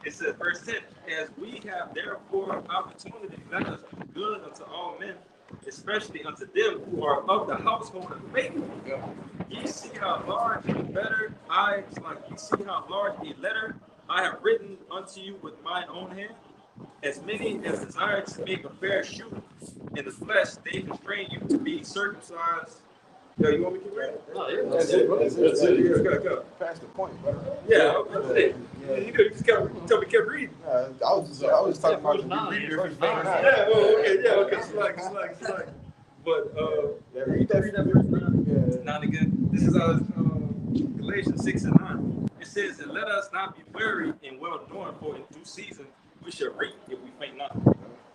It says, verse 10, as we have therefore opportunity, let us do good unto all men, especially unto them who are of the household of faith. Ye see how large a letter I have written unto you with mine own hand. As many as desire to make a fair shew in the flesh, they constrain you to be circumcised Yo, you want me to keep reading? No, yeah. That's it. That's it. Yeah, go. Past the point, brother. Yeah, that's it. You just kept reading. I was talking about the reading Verse verse 9. 9. Yeah, okay. Slack. But Read that verse 9. not again. This is Galatians 6:9. It says, "And let us not be weary in well doing, for in due season we shall reap if we faint not."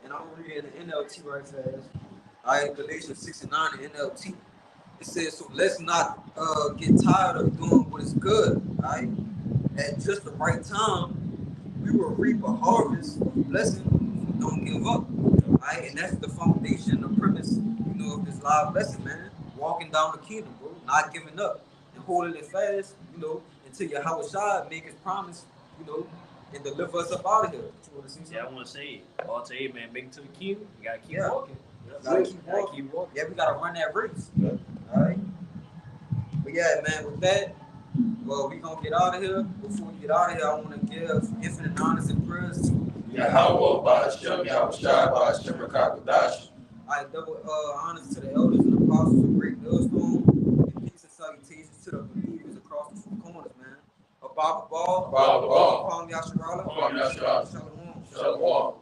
And I'm reading the NLT right fast. All right, Galatians 6:9 in NLT. It says, so let's not get tired of doing what is good. All right, at just the right time, we will reap a harvest of blessing. So don't give up. All right, and that's the foundation, the premise, of this live lesson, man. Walking down the kingdom, bro. Not giving up and holding it fast, until your house shine, make his promise, and deliver us up out of here. You want to see something? Yeah, I want to say it. All to man, make it to the kingdom. You gotta keep Yeah. walking. Gotta keep walking. Yeah, we gotta run that race. Yeah. All right. But yeah, man, with that, well, we gonna get out of here. Before we get out of here, I want to give infinite honors and prayers to Yahweh Ba'ashem Yahushua Ba'ashem Rakakadash. I double honors to the elders and apostles of Great Millstone, and peace and salutations to the believers across the four corners, man. Abba Ball, Abba Ball. Palm Yasharala, Palm Yasharala. Shalom. Shalom.